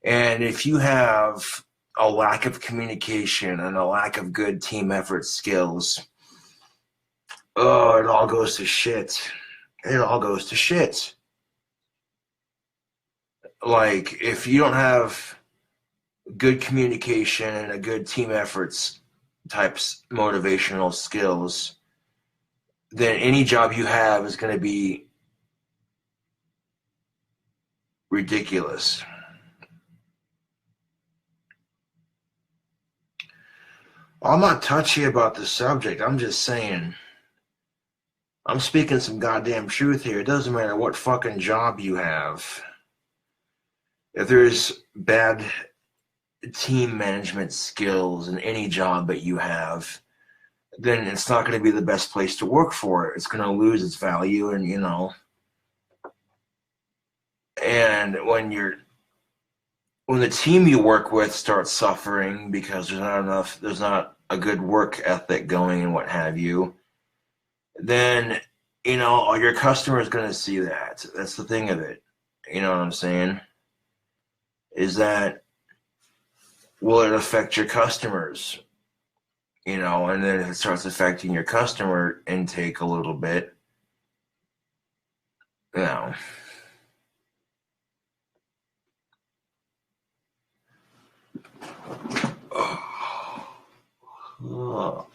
And if you have a lack of communication and a lack of good team effort skills, oh, it all goes to shit. It all goes to shit. Like, if you don't have good communication and a good team efforts types motivational skills, then any job you have is going to be ridiculous. I'm not touchy about the subject. I'm just saying, I'm speaking some goddamn truth here. It doesn't matter what fucking job you have. If there's bad team management skills in any job that you have, then it's not going to be the best place to work for it. It's going to lose its value, and and when the team you work with starts suffering because there's not a good work ethic going and what have you, then your customer is going to see that. That's the thing of it. You know what I'm saying? Is that, will it affect your customers? And then if it starts affecting your customer intake a little bit, you know. Oh.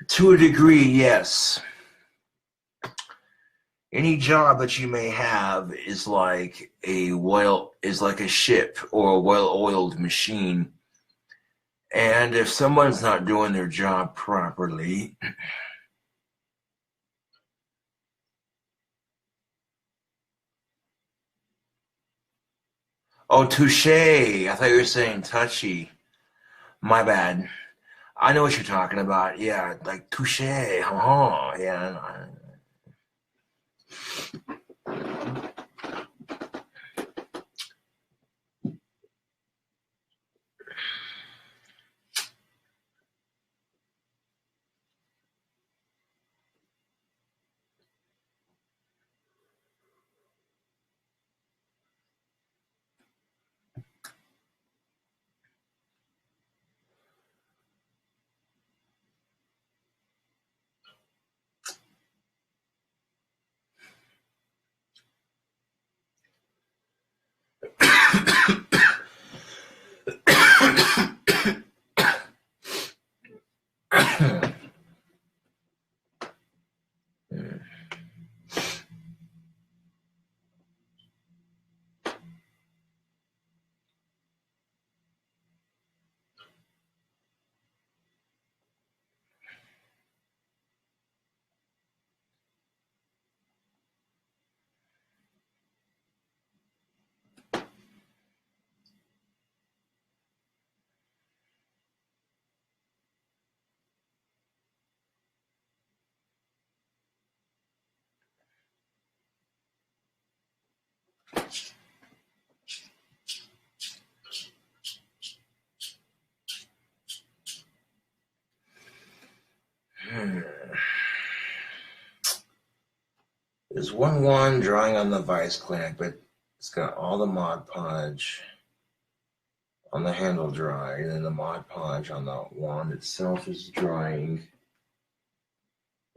To a degree, yes. Any job that you may have is like a ship or a well-oiled machine. And if someone's not doing their job properly, oh, touche. I thought you were saying touchy. My bad. I know what you're talking about. Yeah, like touche. Yeah. There's one drawing on the vice clamp, but it's got all the Mod Podge on the handle dry, and then the Mod Podge on the wand itself is drying.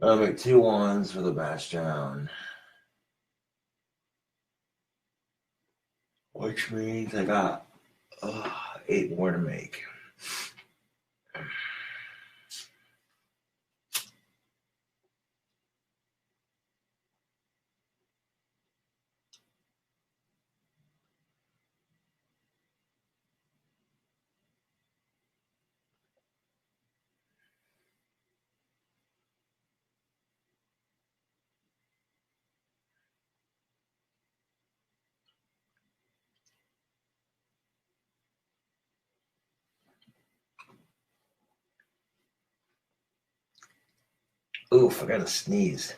I'll make 2 wands for the batch down, which means I got 8 more to make. Oof, I gotta sneeze.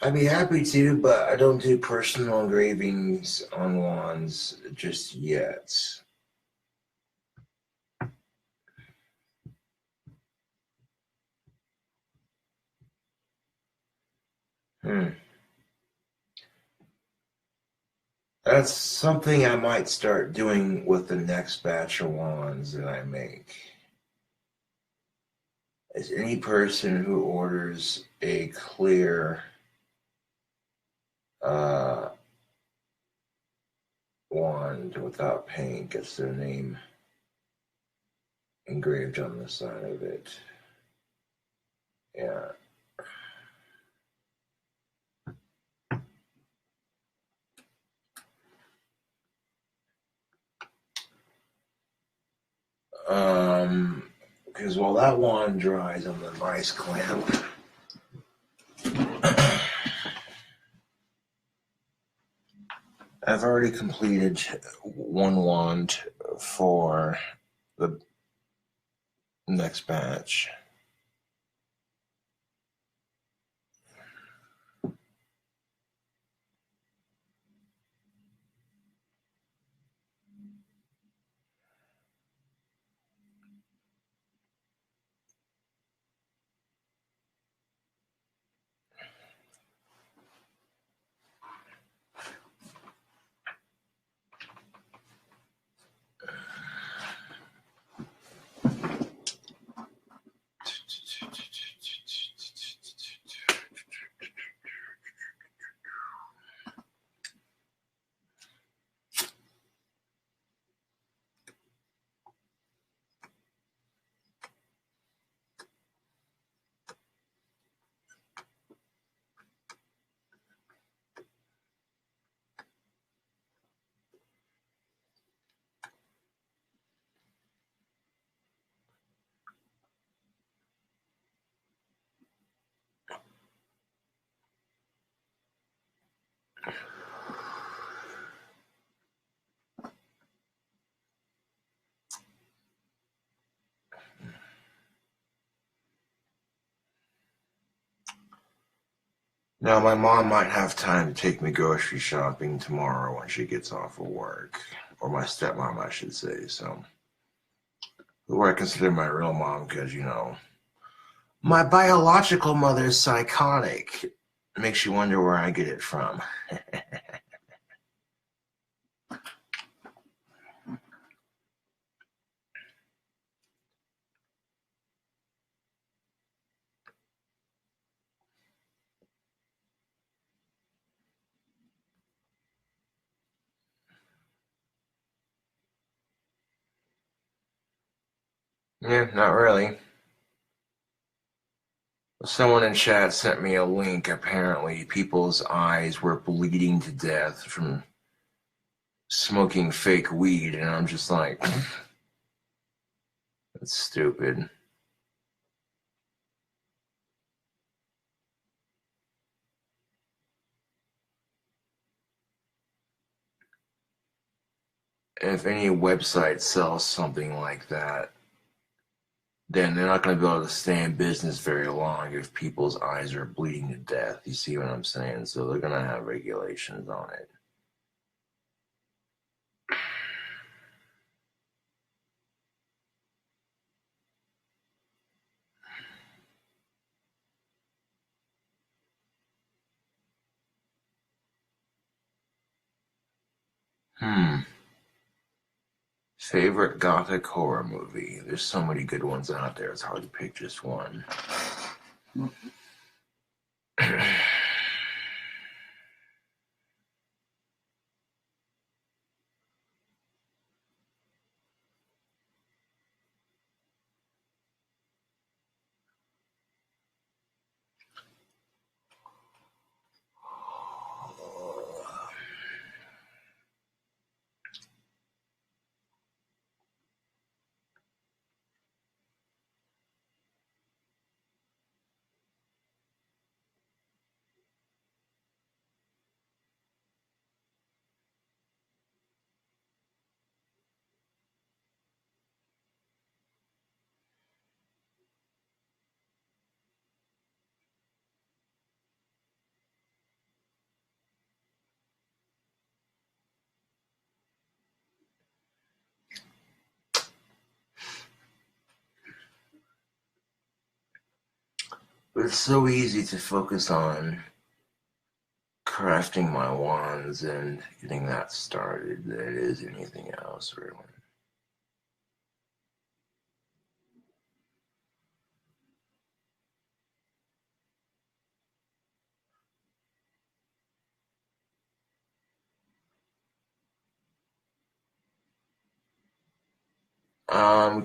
I'd be happy to, but I don't do personal engravings on wands just yet. That's something I might start doing with the next batch of wands that I make. Is any person who orders a clear wand without paint gets their name engraved on the side of it. Yeah. Because while that wand dries on the vice clamp, I've already completed one wand for the next batch. Now, my mom might have time to take me grocery shopping tomorrow when she gets off of work. Or my stepmom, I should say. So, who I consider my real mom because, you know, my biological mother is psychotic. It makes you wonder where I get it from. Yeah, not really. Someone in chat sent me a link. Apparently, people's eyes were bleeding to death from smoking fake weed, and I'm just like, that's stupid. If any website sells something like that, then they're not going to be able to stay in business very long if people's eyes are bleeding to death. You see what I'm saying? So they're going to have regulations on it. Favorite gothic horror movie? There's so many good ones out there. It's hard to pick just one. But it's so easy to focus on crafting my wands and getting that started than it is anything else, really.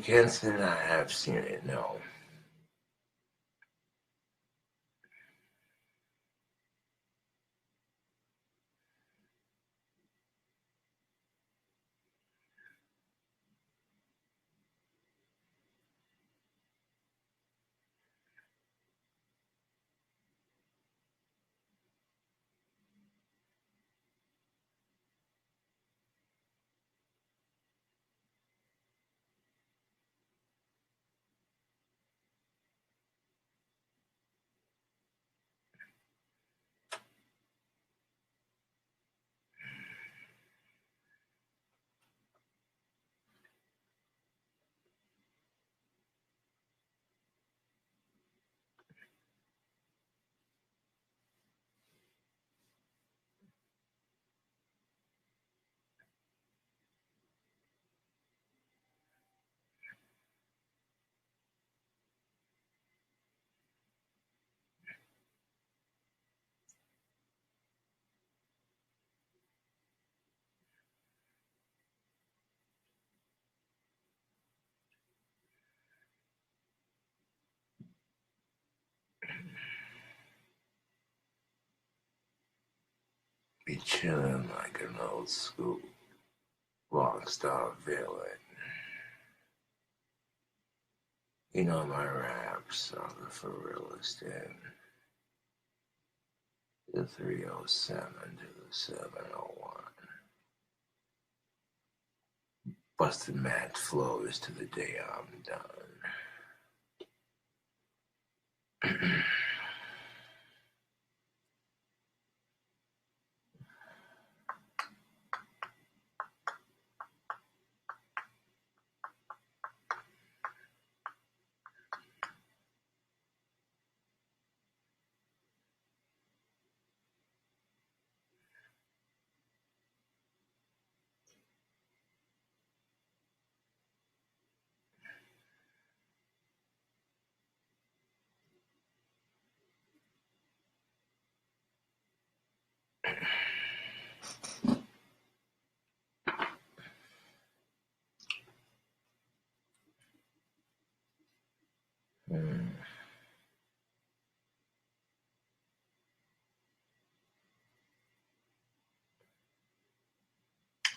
Can't say that I have seen it, no. Be chilling like an old school rockstar villain. You know my raps are the for realist in the 307 to the 701. Busted mad flows to the day I'm done.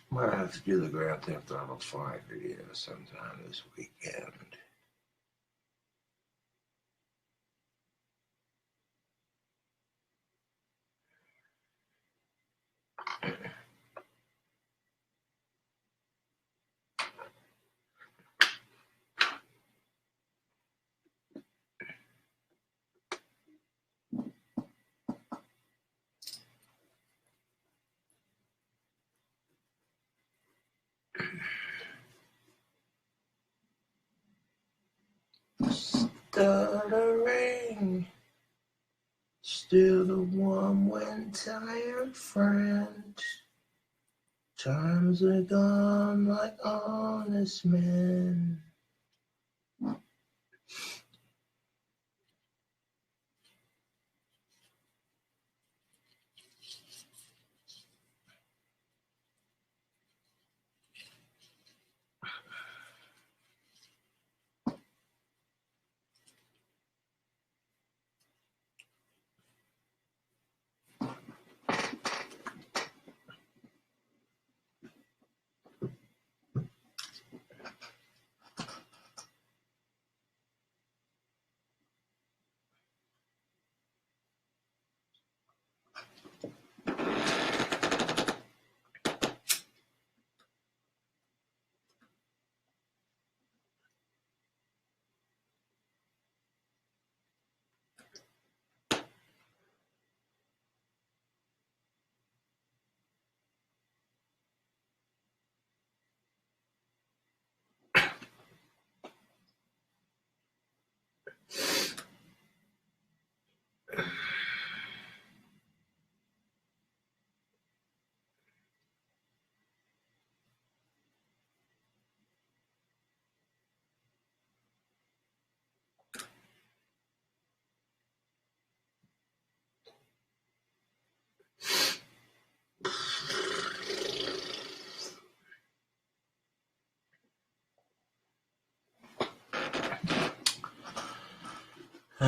Might have to do the Grand Theft Auto 5 video sometime this weekend. Stuttering, still the one when tired friend. Times are gone like honest men.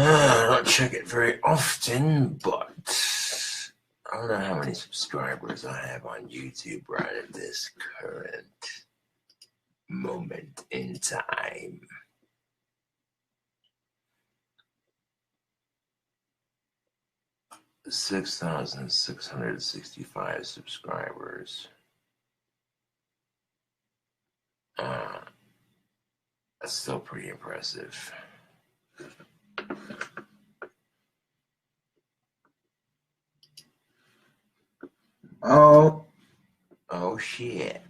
I don't check it very often, but I don't know how many subscribers I have on YouTube right at this current moment in time. 6,665 subscribers. That's still pretty impressive. Oh shit.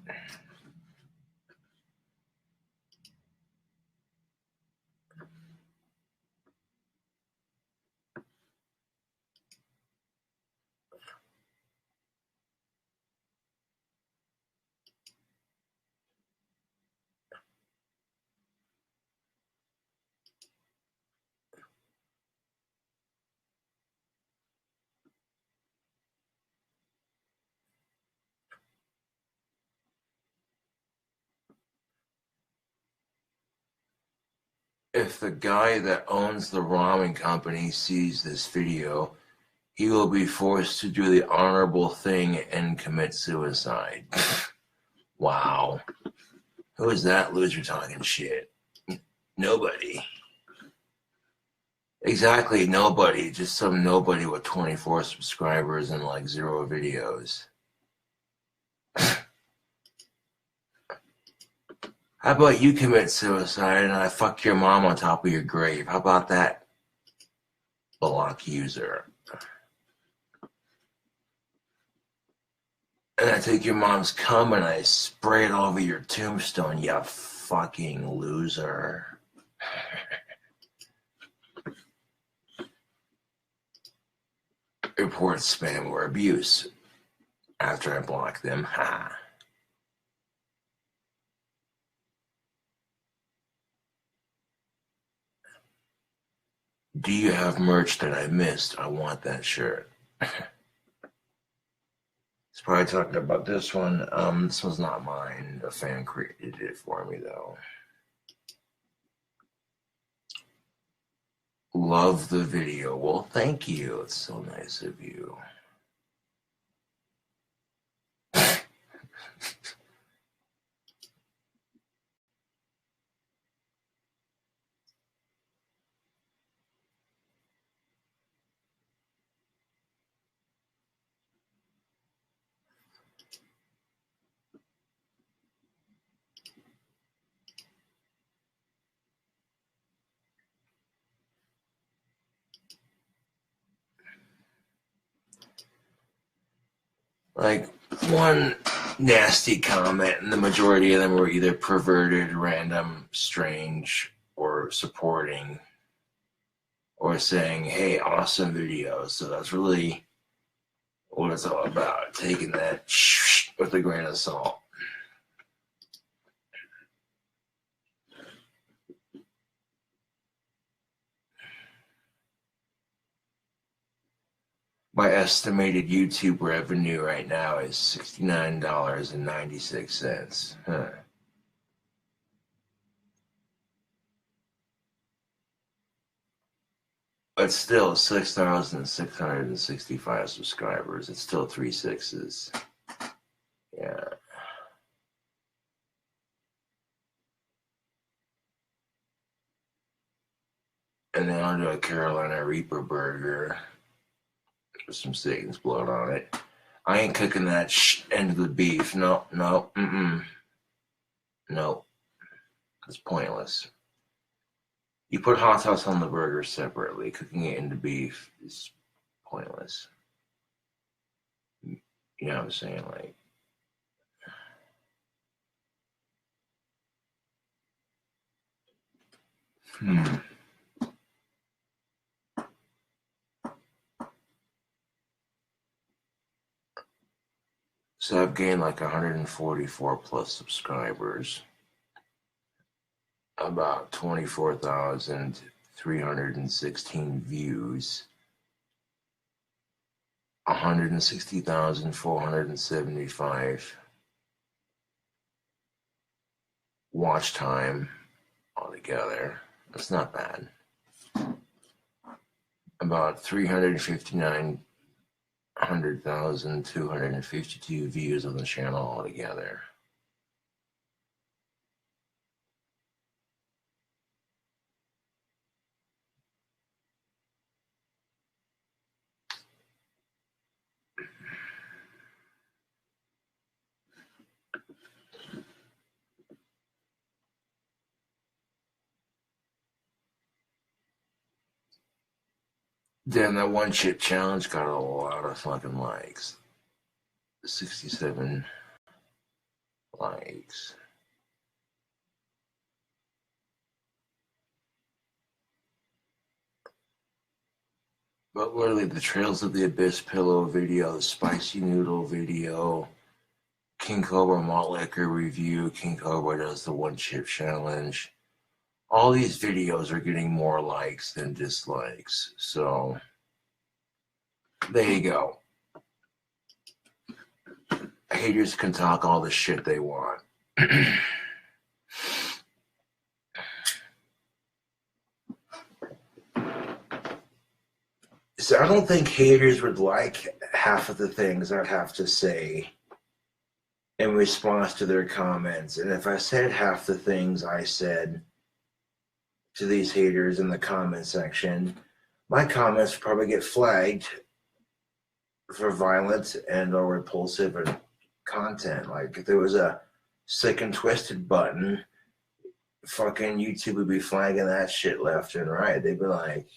If the guy that owns the ramen company sees this video, he will be forced to do the honorable thing and commit suicide. Wow. Who is that loser talking shit? Nobody. Exactly, nobody. Just some nobody with 24 subscribers and like 0 videos. How about you commit suicide and I fuck your mom on top of your grave? How about that, block user? And I take your mom's cum and I spray it all over your tombstone, you fucking loser. Report spam or abuse after I block them. Ha. Do you have merch that I missed? I want that shirt. He's probably talking about this one. This one's not mine. A fan created it for me, though. Love the video. Well, thank you. It's so nice of you. Like, one nasty comment, and the majority of them were either perverted, random, strange, or supporting, or saying, hey, awesome video. So that's really what it's all about, taking that with a grain of salt. My estimated YouTube revenue right now is $69.96. Huh. But still, 6,665 subscribers. It's still 3 6s. Yeah. And then I'll do a Carolina Reaper burger with some Satan's blood on it. I ain't cooking that end of the beef. No. No. It's pointless. You put hot sauce on the burger separately. Cooking it into beef is pointless. You know what I'm saying? Like, So I've gained like 144 plus subscribers. About 24,316 views. 160,475 watch time altogether. That's not bad. about 359,252 views on the channel altogether. Damn, that one chip challenge got a lot of fucking likes. 67 likes. But literally, the Trails of the Abyss pillow video, the spicy noodle video, King Cobra malt liquor review, King Cobra does the one chip challenge. All these videos are getting more likes than dislikes. So, there you go. Haters can talk all the shit they want. So I don't think haters would like half of the things I'd have to say in response to their comments. And if I said half the things I said to these haters in the comment section, my comments would probably get flagged for violent and or repulsive content. Like if there was a sick and twisted button, fucking YouTube would be flagging that shit left and right. They'd be like,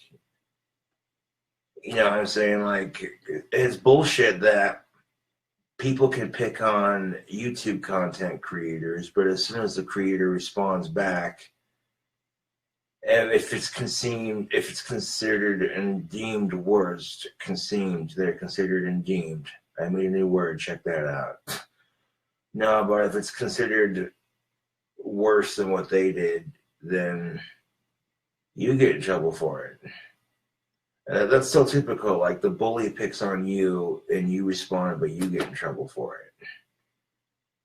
you know what I'm saying? Like, it's bullshit that people can pick on YouTube content creators, but as soon as the creator responds back, and if it's considered and deemed worst, they're considered and deemed. I made a new word, check that out. No, but if it's considered worse than what they did, then you get in trouble for it. That's so typical. Like the bully picks on you and you respond, but you get in trouble for it.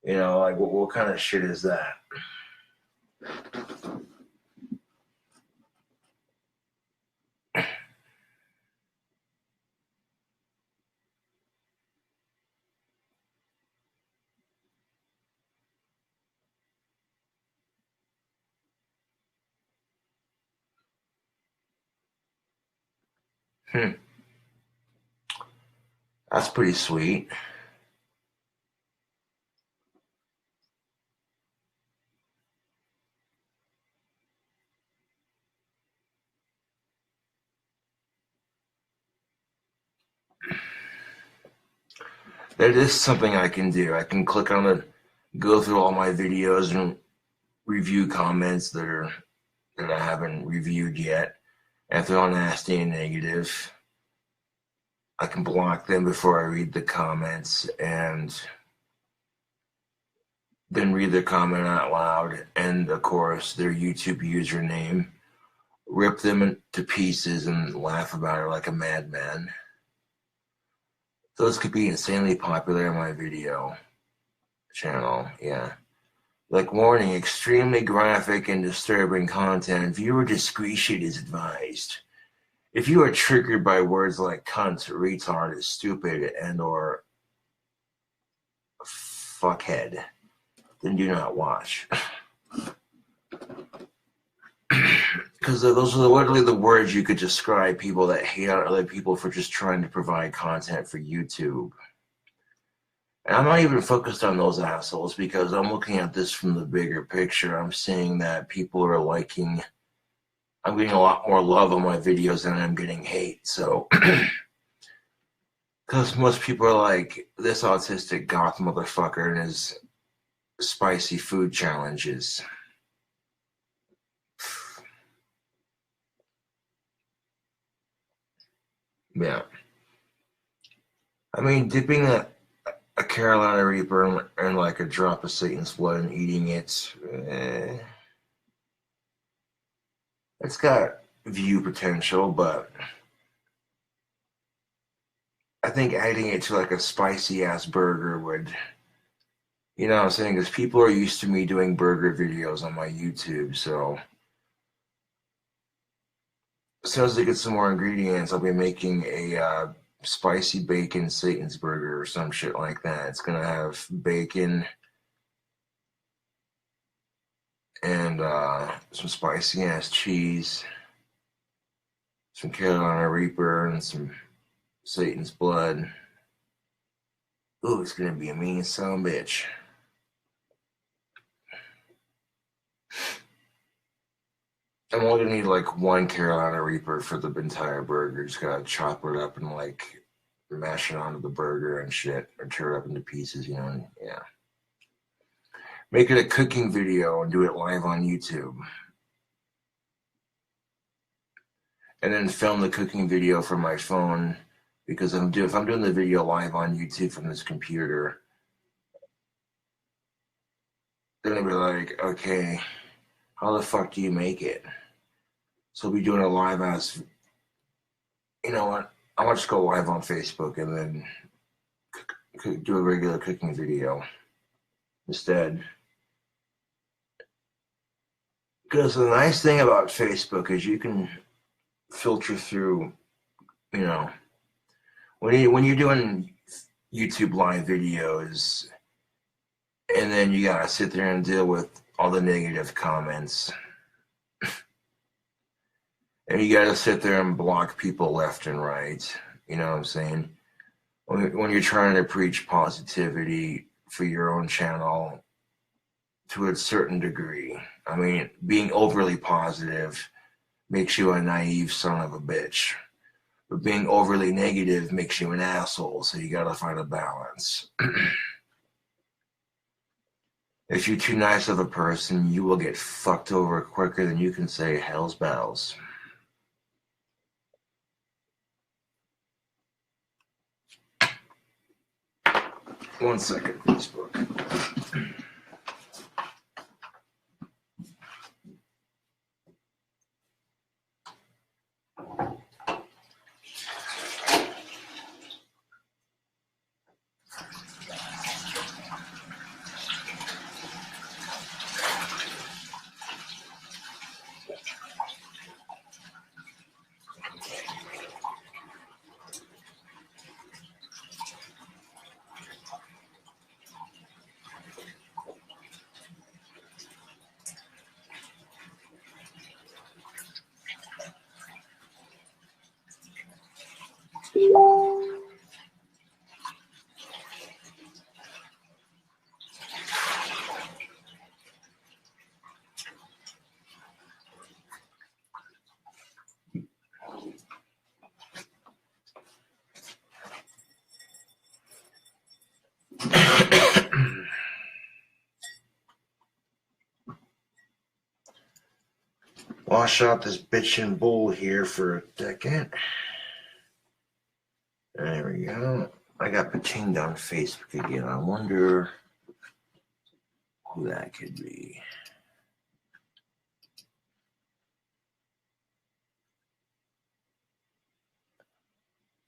You know, like what kind of shit is that? That's pretty sweet. That is something I can do. I can click on the, go through all my videos and review comments that I haven't reviewed yet. And if they're all nasty and negative, I can block them before I read the comments and then read their comment out loud and, of course, their YouTube username, rip them to pieces and laugh about it like a madman. Those could be insanely popular on my video channel, yeah. Like, warning, extremely graphic and disturbing content. Viewer discretion is advised. If you are triggered by words like cunt, retard, stupid, and or fuckhead, then do not watch. Because those are literally the words you could describe people that hate on other people for just trying to provide content for YouTube. And I'm not even focused on those assholes because I'm looking at this from the bigger picture. I'm seeing that people are liking, I'm getting a lot more love on my videos than I'm getting hate. So, because most people are like, this autistic goth motherfucker and his spicy food challenges. Yeah. I mean, dipping a Carolina Reaper in like a drop of Satan's blood and eating it, it's got view potential, but I think adding it to like a spicy ass burger would, you know what I'm saying? Because people are used to me doing burger videos on my YouTube, so as soon as I get some more ingredients, I'll be making a spicy bacon Satan's burger or some shit like that. It's gonna have bacon and some spicy ass cheese, some Carolina Reaper, and some Satan's blood. Ooh, it's gonna be a mean son of a bitch. I'm only gonna need like one Carolina Reaper for the entire burger. Just gotta chop it up and like mash it onto the burger and shit, or tear it up into pieces, you know. And, yeah, make it a cooking video and do it live on YouTube, and then film the cooking video from my phone. Because if I'm doing the video live on YouTube from this computer, they're gonna be like, okay, how the fuck do you make it? So I'll be doing a live ass. You know what? I want to just go live on Facebook and then do a regular cooking video instead. Because the nice thing about Facebook is you can filter through, you know, when you're doing YouTube live videos, and then you gotta sit there and deal with all the negative comments, and you gotta sit there and block people left and right. You know what I'm saying? When you're trying to preach positivity for your own channel to a certain degree, I mean, being overly positive makes you a naive son of a bitch. But being overly negative makes you an asshole, so you gotta find a balance. If you're too nice of a person, you will get fucked over quicker than you can say hell's bells. One second, Facebook. Wash out this bitchin' bowl here for a second. There we go. I got pinged on Facebook again. I wonder who that could be.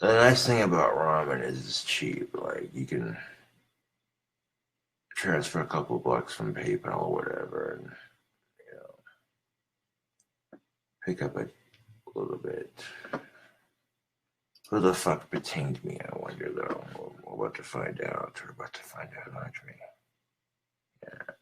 The nice thing about ramen is it's cheap. Like, you can transfer a couple bucks from PayPal or whatever and, you know, pick up a little bit. Who the fuck pinged me, I wonder, though? We're about to find out. We're about to find out, aren't we? Yeah.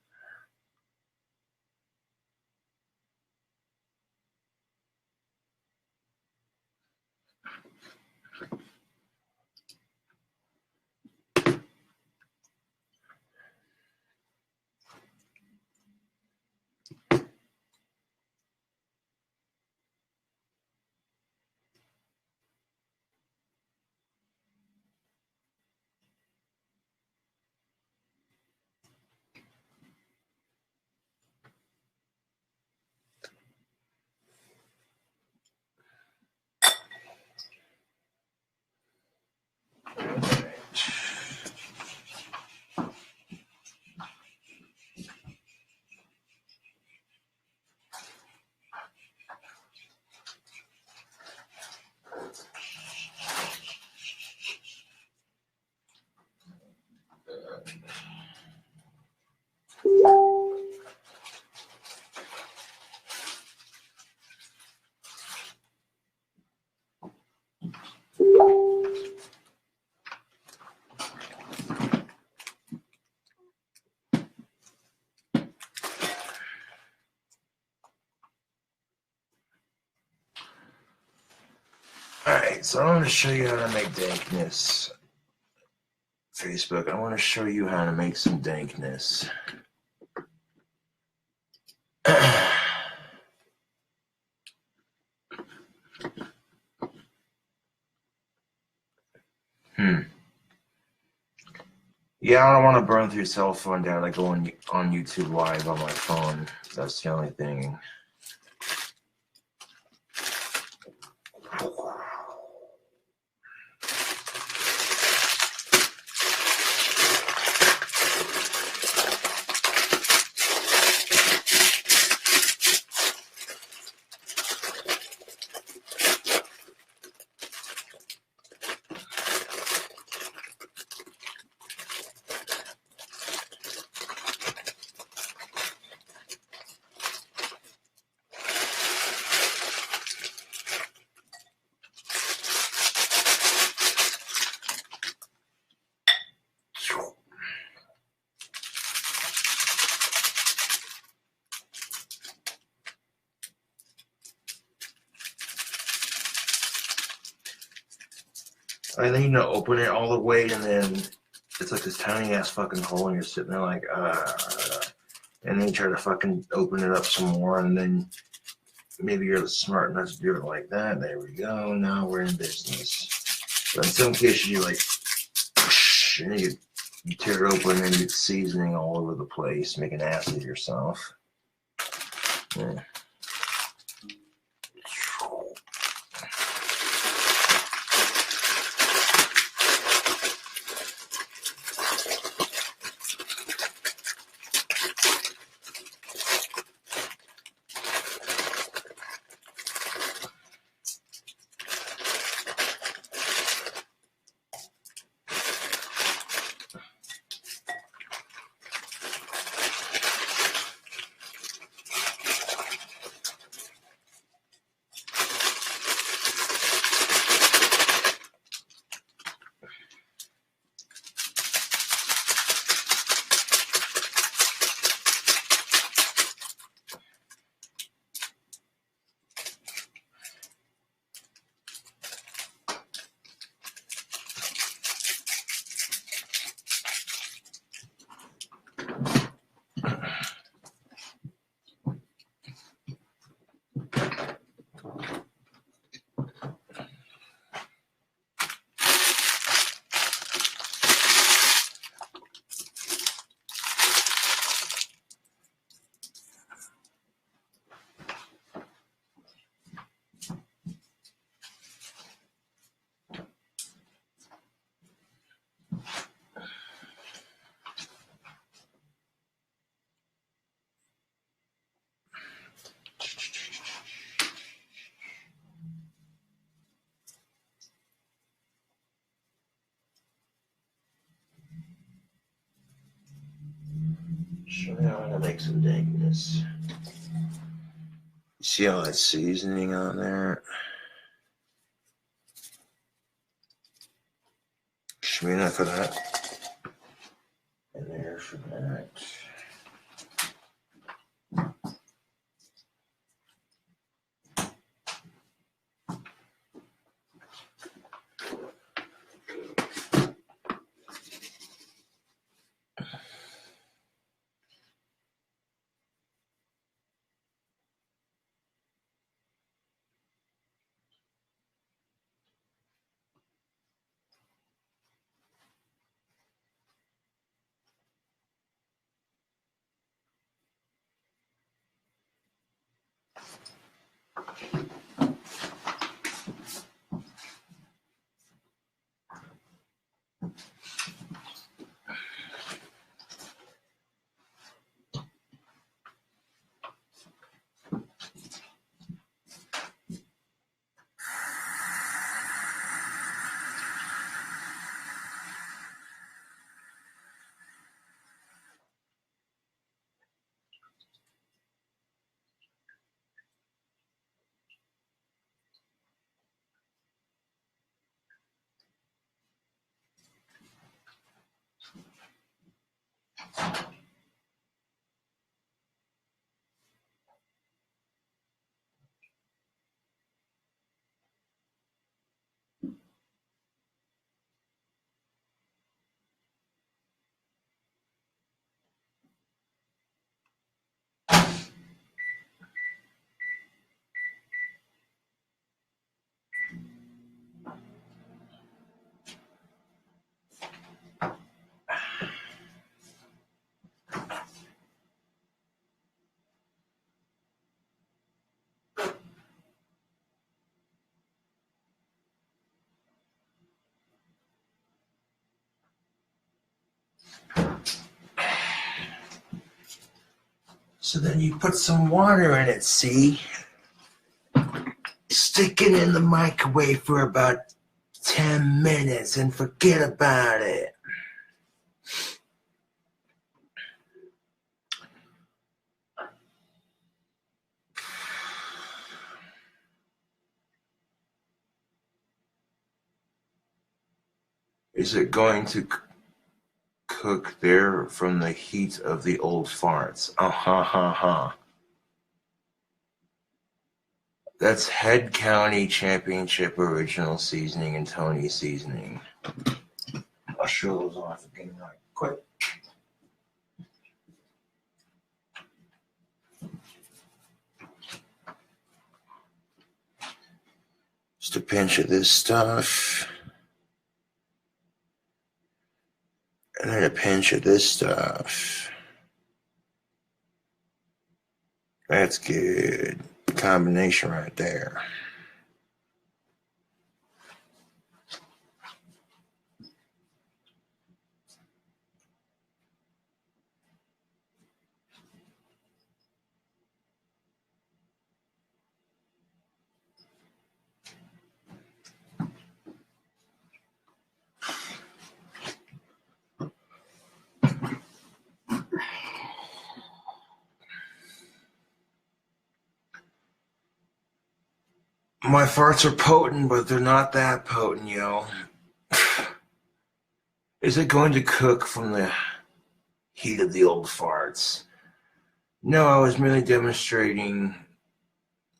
Alright, so I want to show you how to make dankness. Facebook, I want to show you how to make some dankness. Yeah, I don't want to burn through your cell phone data. I go on YouTube Live on my phone. That's the only thing. I think you open it all the way, and then it's like this tiny ass fucking hole, and you're sitting there like, and then you try to fucking open it up some more, and then maybe you're smart enough to do it like that. There we go. Now we're in business. But in some cases, you like, and you tear it open, and you get seasoning all over the place, make an ass of yourself. Yeah. Show you how to make some dankness. You see all that seasoning on there? Shmina for that. And there for that. So then you put some water in it, see? Stick it in the microwave for about 10 minutes and forget about it. Is it going to cook there from the heat of the old farts? That's Head County Championship Original Seasoning and Tony Seasoning. I'll show those off again right quick. Just a pinch of this stuff. And then a pinch of this stuff. That's good. Combination right there. My farts are potent, but they're not that potent, yo. Is it going to cook from the heat of the old farts? No, I was merely demonstrating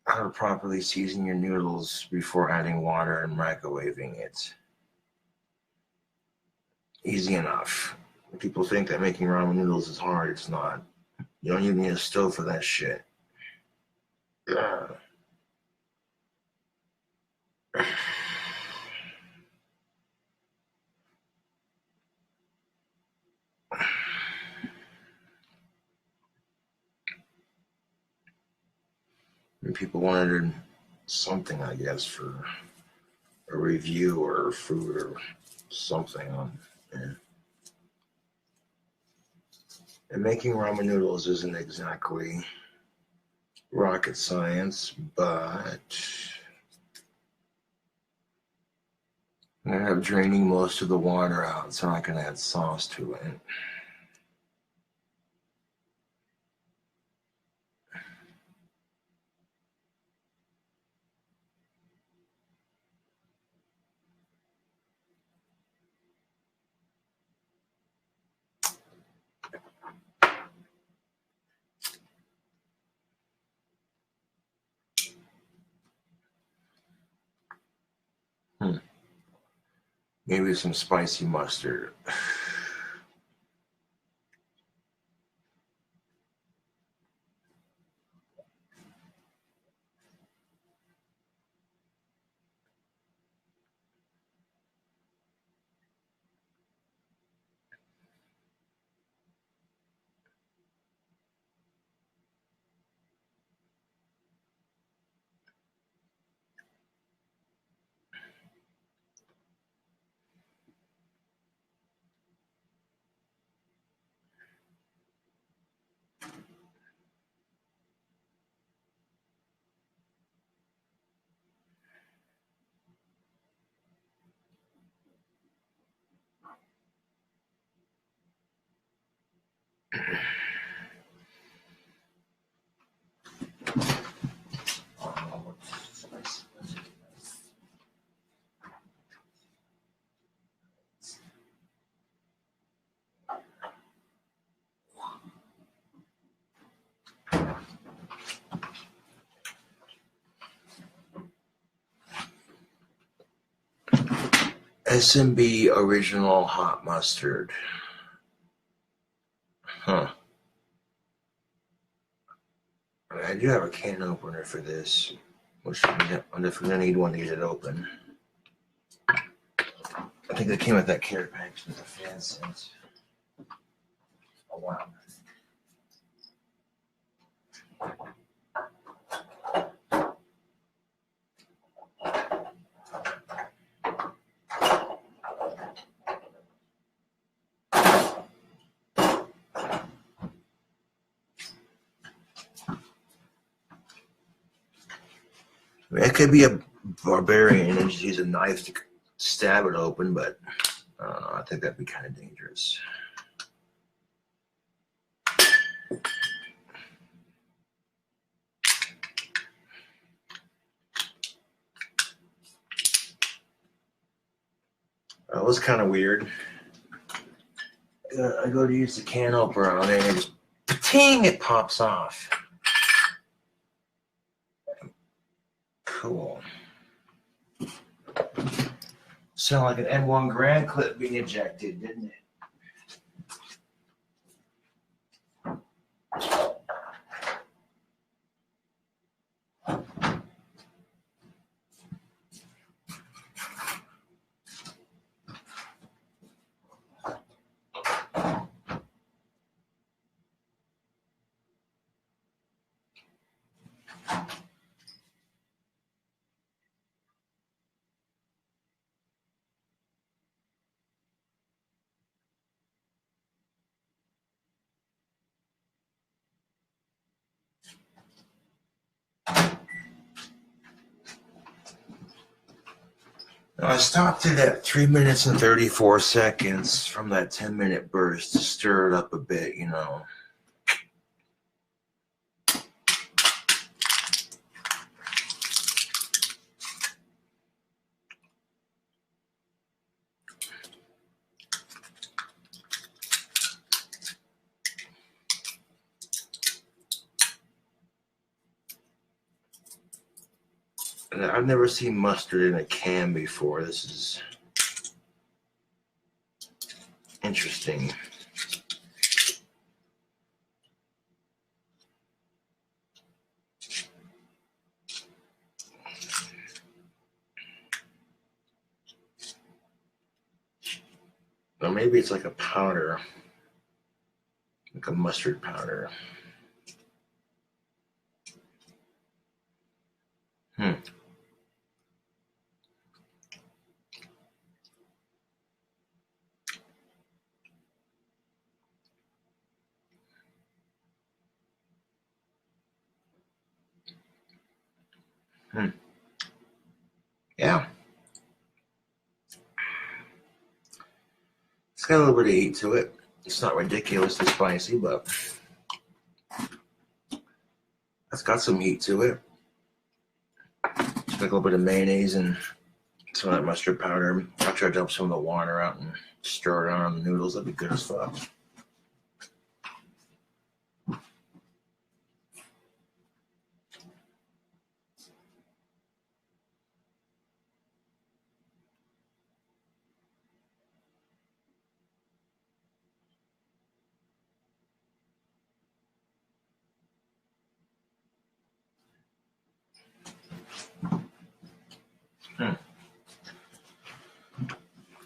how to properly season your noodles before adding water and microwaving it. Easy enough. People think that making ramen noodles is hard. It's not. You don't even need a stove for that shit. And people wanted something, I guess, for a review or food or something on. Yeah. And making ramen noodles isn't exactly rocket science, but I'm gonna have draining most of the water out, so I can add sauce to it. Maybe some spicy mustard. SMB original hot mustard. Huh. I do have a can opener for this, which I'm definitely gonna need one to get it open. I think it came with that carrot package with the fan scent. Oh wow. could be a barbarian and just use a knife to stab it open, but I don't know. I think that'd be kind of dangerous. That was kind of weird. I go to use the can opener on it and it just, ting, it pops off. Cool. Sound like an M1 Grand clip being ejected, didn't it? I stopped it at 3 minutes and 34 seconds from that 10-minute burst to stir it up a bit, you know. I've never seen mustard in a can before. This is interesting. Or maybe it's like a powder, like a mustard powder. Yeah. It's got a little bit of heat to it. It's not ridiculously spicy, but it's got some heat to it. Just like a little bit of mayonnaise and some of that mustard powder. I'll try to dump some of the water out and stir it on the noodles. That'd be good as fuck.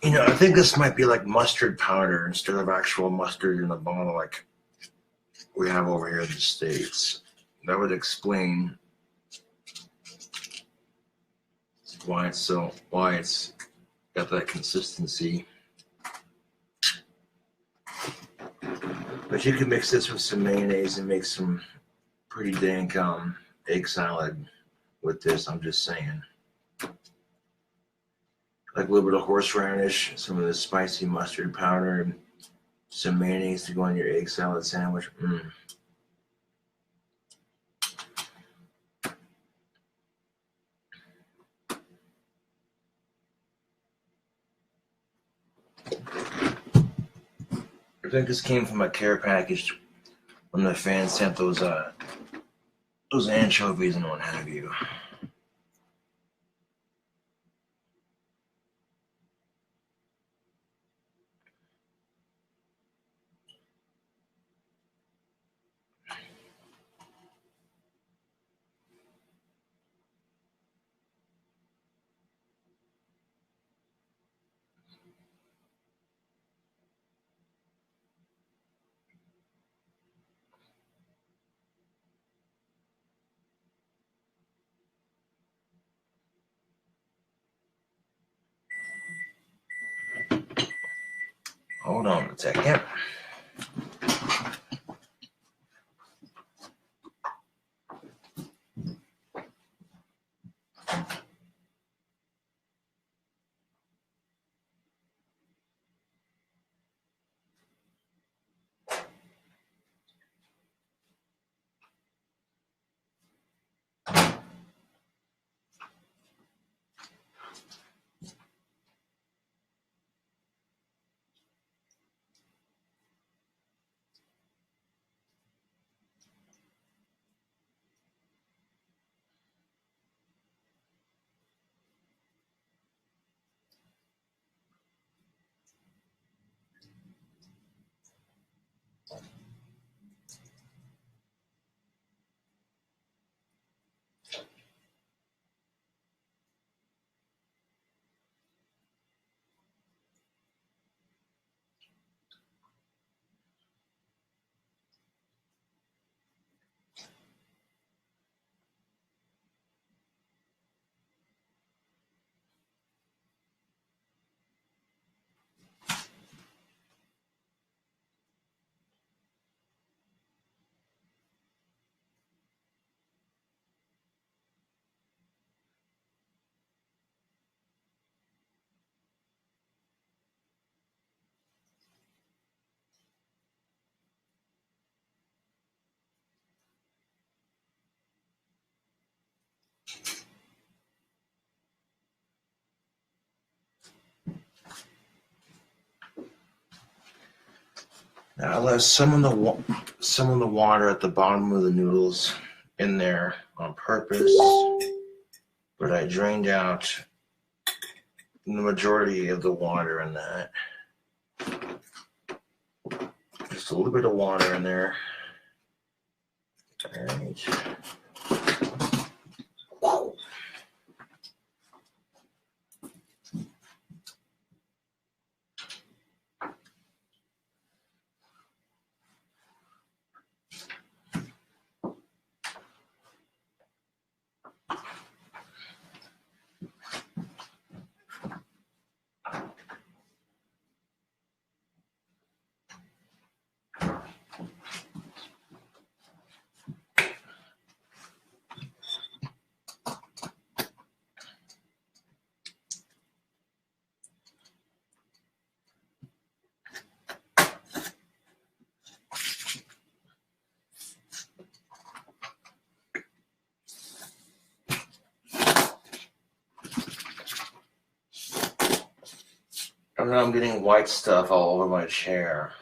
You know, I think this might be like mustard powder instead of actual mustard in a bottle like we have over here in the States. That would explain why it's got that consistency. But you can mix this with some mayonnaise and make some pretty dank egg salad with this, I'm just saying. Like a little bit of horseradish, some of the spicy mustard powder, and some mayonnaise to go on your egg salad sandwich. I think this came from a care package when the fans sent those anchovies and what have you. Hold on a second. Now I left some of the water at the bottom of the noodles in there on purpose, but I drained out the majority of the water in that. Just a little bit of water in there. All right. And now I'm getting white stuff all over my chair.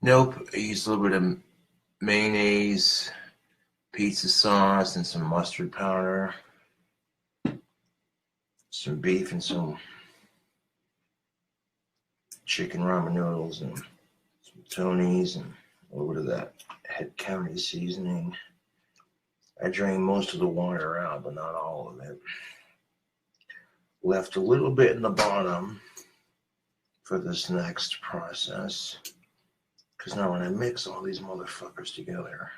Nope, I used a little bit of mayonnaise, pizza sauce, and some mustard powder, some beef and some chicken ramen noodles, and some Tony's, and a little bit of that Head County seasoning. I drained most of the water out, but not all of it. Left a little bit in the bottom for this next process, because now when I mix all these motherfuckers together,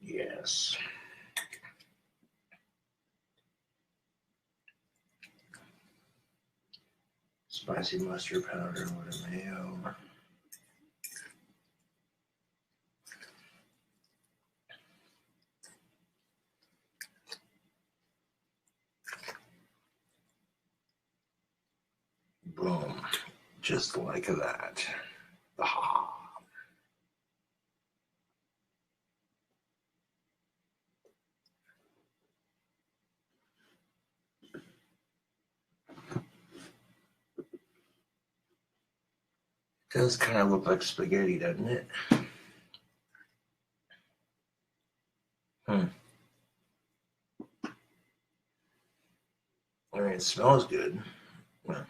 yes. Spicy mustard powder with a mayo. Boom. Just like that. Ah. Does kind of look like spaghetti, doesn't it? I mean, it smells good. Yeah.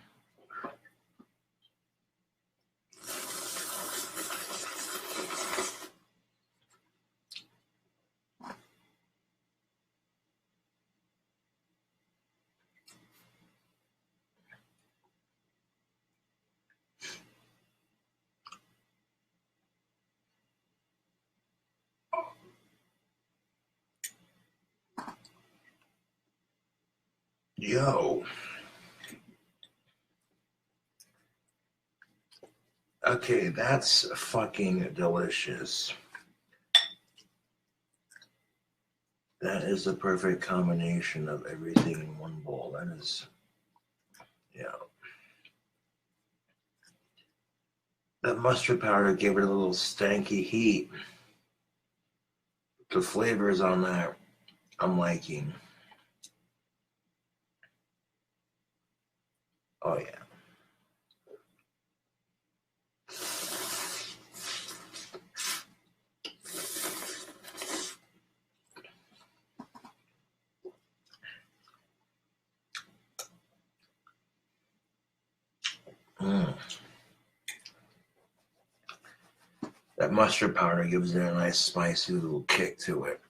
Yo. Okay, that's fucking delicious. That is the perfect combination of everything in one bowl. That is, yeah. That mustard powder gave it a little stanky heat. The flavors on that, I'm liking. Oh, yeah. Mm. That mustard powder gives it a nice spicy little kick to it.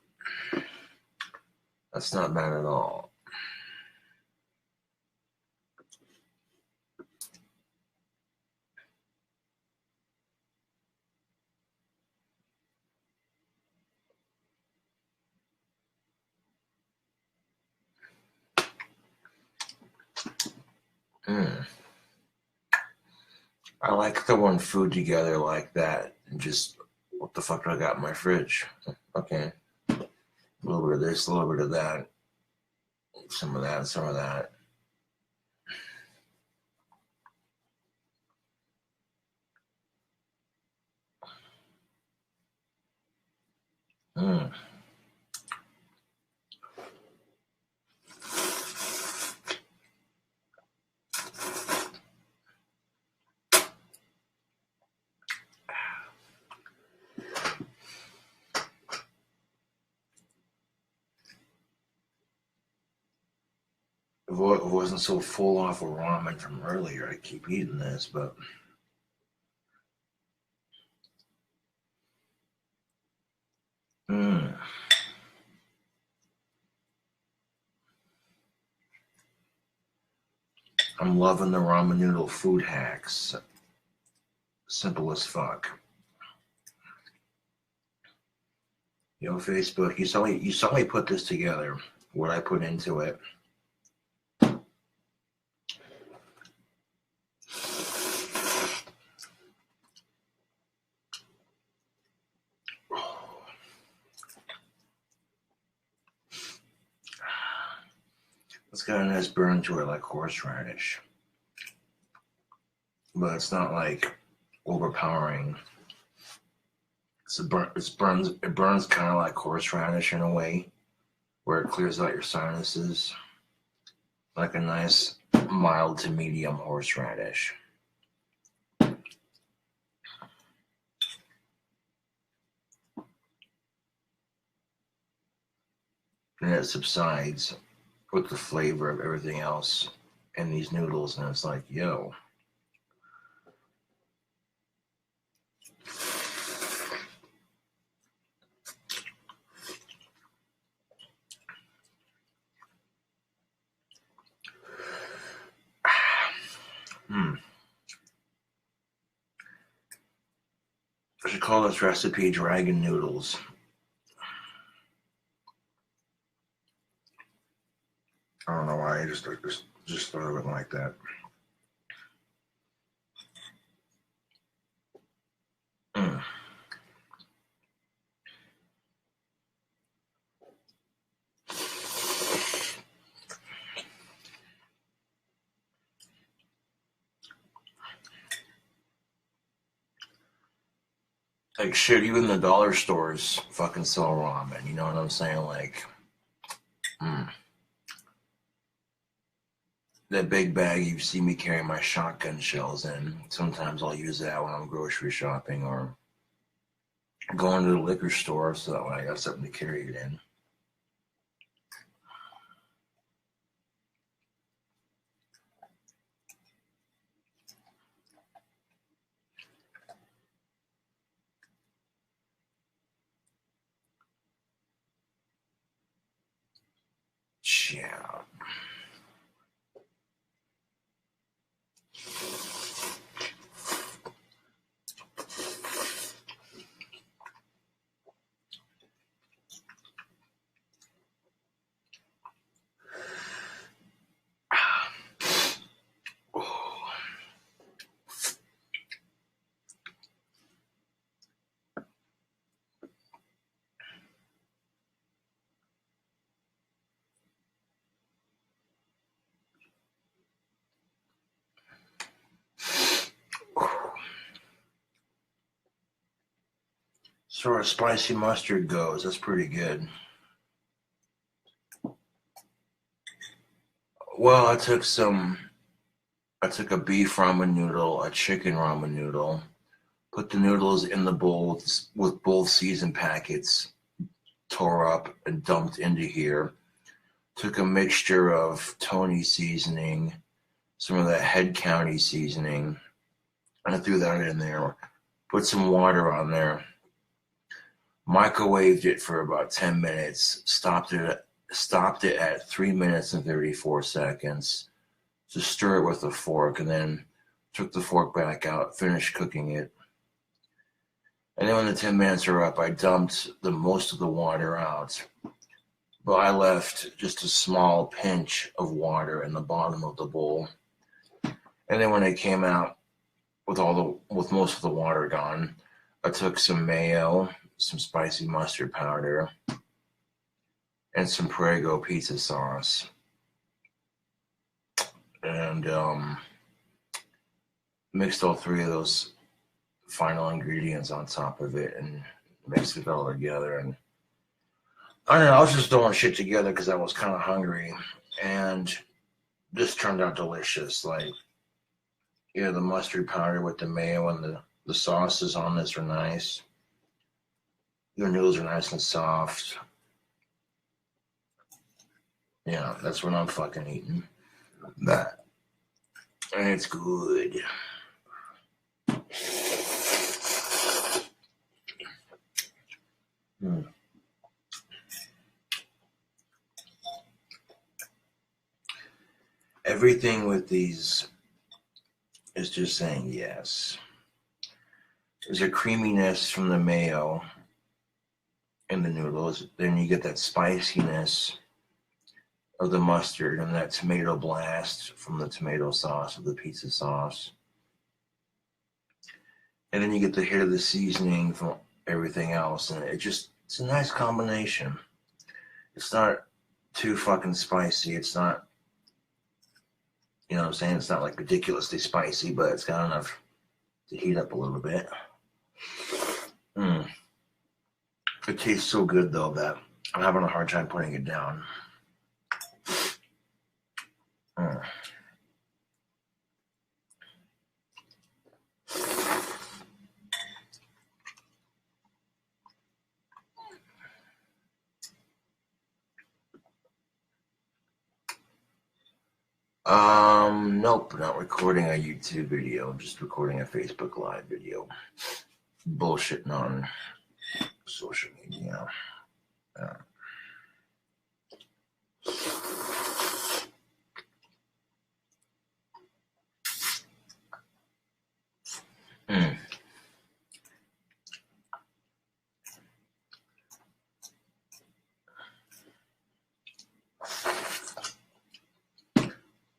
That's not bad at all. Mm. I like throwing food together like that and just, what the fuck do I got in my fridge? Okay. A little bit of this, a little bit of that. Some of that, some of that. Mm. If it wasn't so full off of ramen from earlier, I'd keep eating this, but I'm loving the ramen noodle food hacks. Simple as fuck. Yo, Facebook, you saw me put this together. What I put into it. It's got a nice burn to it like horseradish. But it's not like overpowering. It burns kind of like horseradish in a way, where it clears out your sinuses. Like a nice mild to medium horseradish. And it subsides with the flavor of everything else in these noodles, and it's like, yo. I should call this recipe Dragon Noodles. I don't know why, I just thought of it like that. Like shit, even the dollar stores fucking sell ramen. You know what I'm saying? Like, that big bag you see me carry my shotgun shells in. Sometimes I'll use that when I'm grocery shopping or going to the liquor store, so that way I got something to carry it in. Yeah. far as spicy mustard goes, that's pretty good. Well, I took a beef ramen noodle, a chicken ramen noodle, put the noodles in the bowl with both seasoned packets, tore up and dumped into here. Took a mixture of Tony seasoning, some of that Head County seasoning, and I threw that in there. Put some water on there. Microwaved it for about 10 minutes. Stopped it at 3 minutes and 34 seconds. Just stir it with a fork, and then took the fork back out, finished cooking it. And then when the 10 minutes are up, I dumped most of the water out. But I left just a small pinch of water in the bottom of the bowl. And then when it came out with most of the water gone, I took some mayo, some spicy mustard powder, and some Prego pizza sauce. And mixed all three of those final ingredients on top of it and mixed it all together. And I don't know, I was just throwing shit together because I was kind of hungry, and this turned out delicious. Like, the mustard powder with the mayo and the sauces on this are nice. The noodles are nice and soft. Yeah, that's what I'm fucking eating. That. And it's good. Everything with these is just saying yes. There's a creaminess from the mayo in the noodles. Then you get that spiciness of the mustard and that tomato blast from the tomato sauce of the pizza sauce. And then you get the hit of the seasoning from everything else. And it's a nice combination. It's not too fucking spicy. It's not, you know what I'm saying? It's not like ridiculously spicy, but it's got enough to heat up a little bit. It tastes so good, though, that I'm having a hard time putting it down. Nope, not recording a YouTube video. I'm just recording a Facebook Live video. Bullshitting on social media.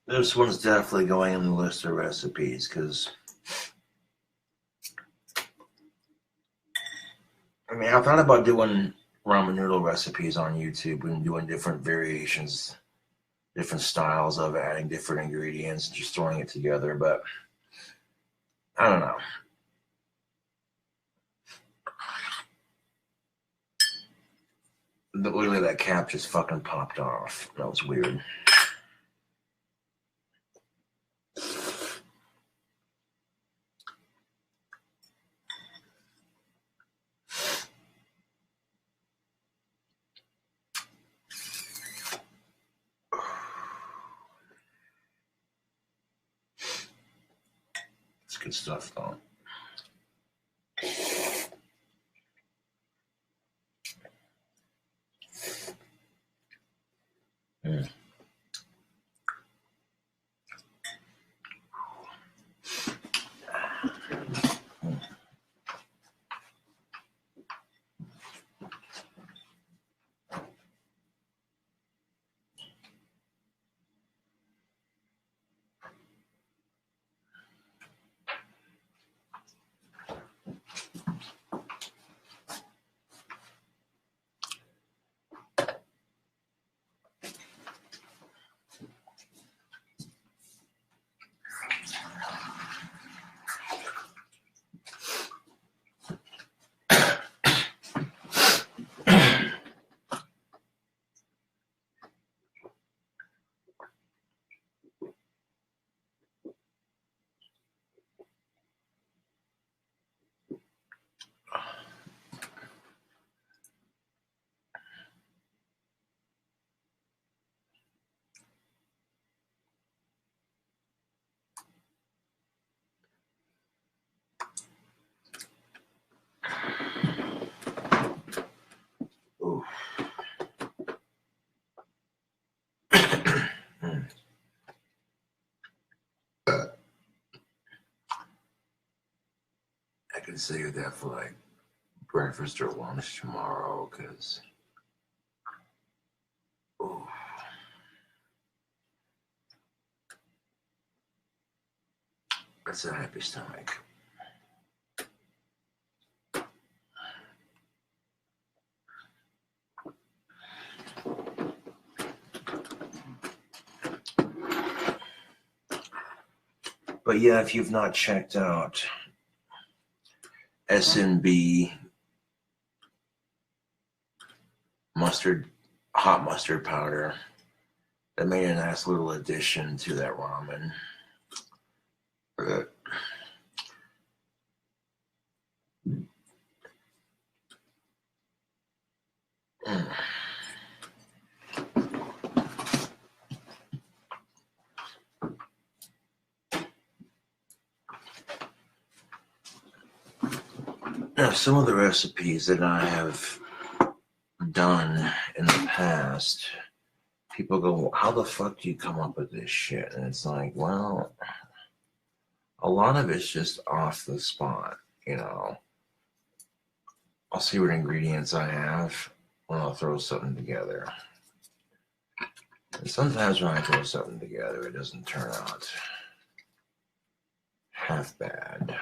This one's definitely going in the list of recipes because, I mean, I thought about doing ramen noodle recipes on YouTube and doing different variations, different styles of adding different ingredients and just throwing it together, but I don't know. Literally, that cap just fucking popped off. That was weird. It's good stuff, though. can save that for like breakfast or lunch tomorrow, because that's a happy stomach. But yeah, if you've not checked out SNB mustard, hot mustard powder, that made a nice little addition to that ramen. Now, some of the recipes that I have done in the past, people go, how the fuck do you come up with this shit? And it's like, well, a lot of it's just off the spot, you know. I'll see what ingredients I have when I'll throw something together. And sometimes when I throw something together, it doesn't turn out half bad,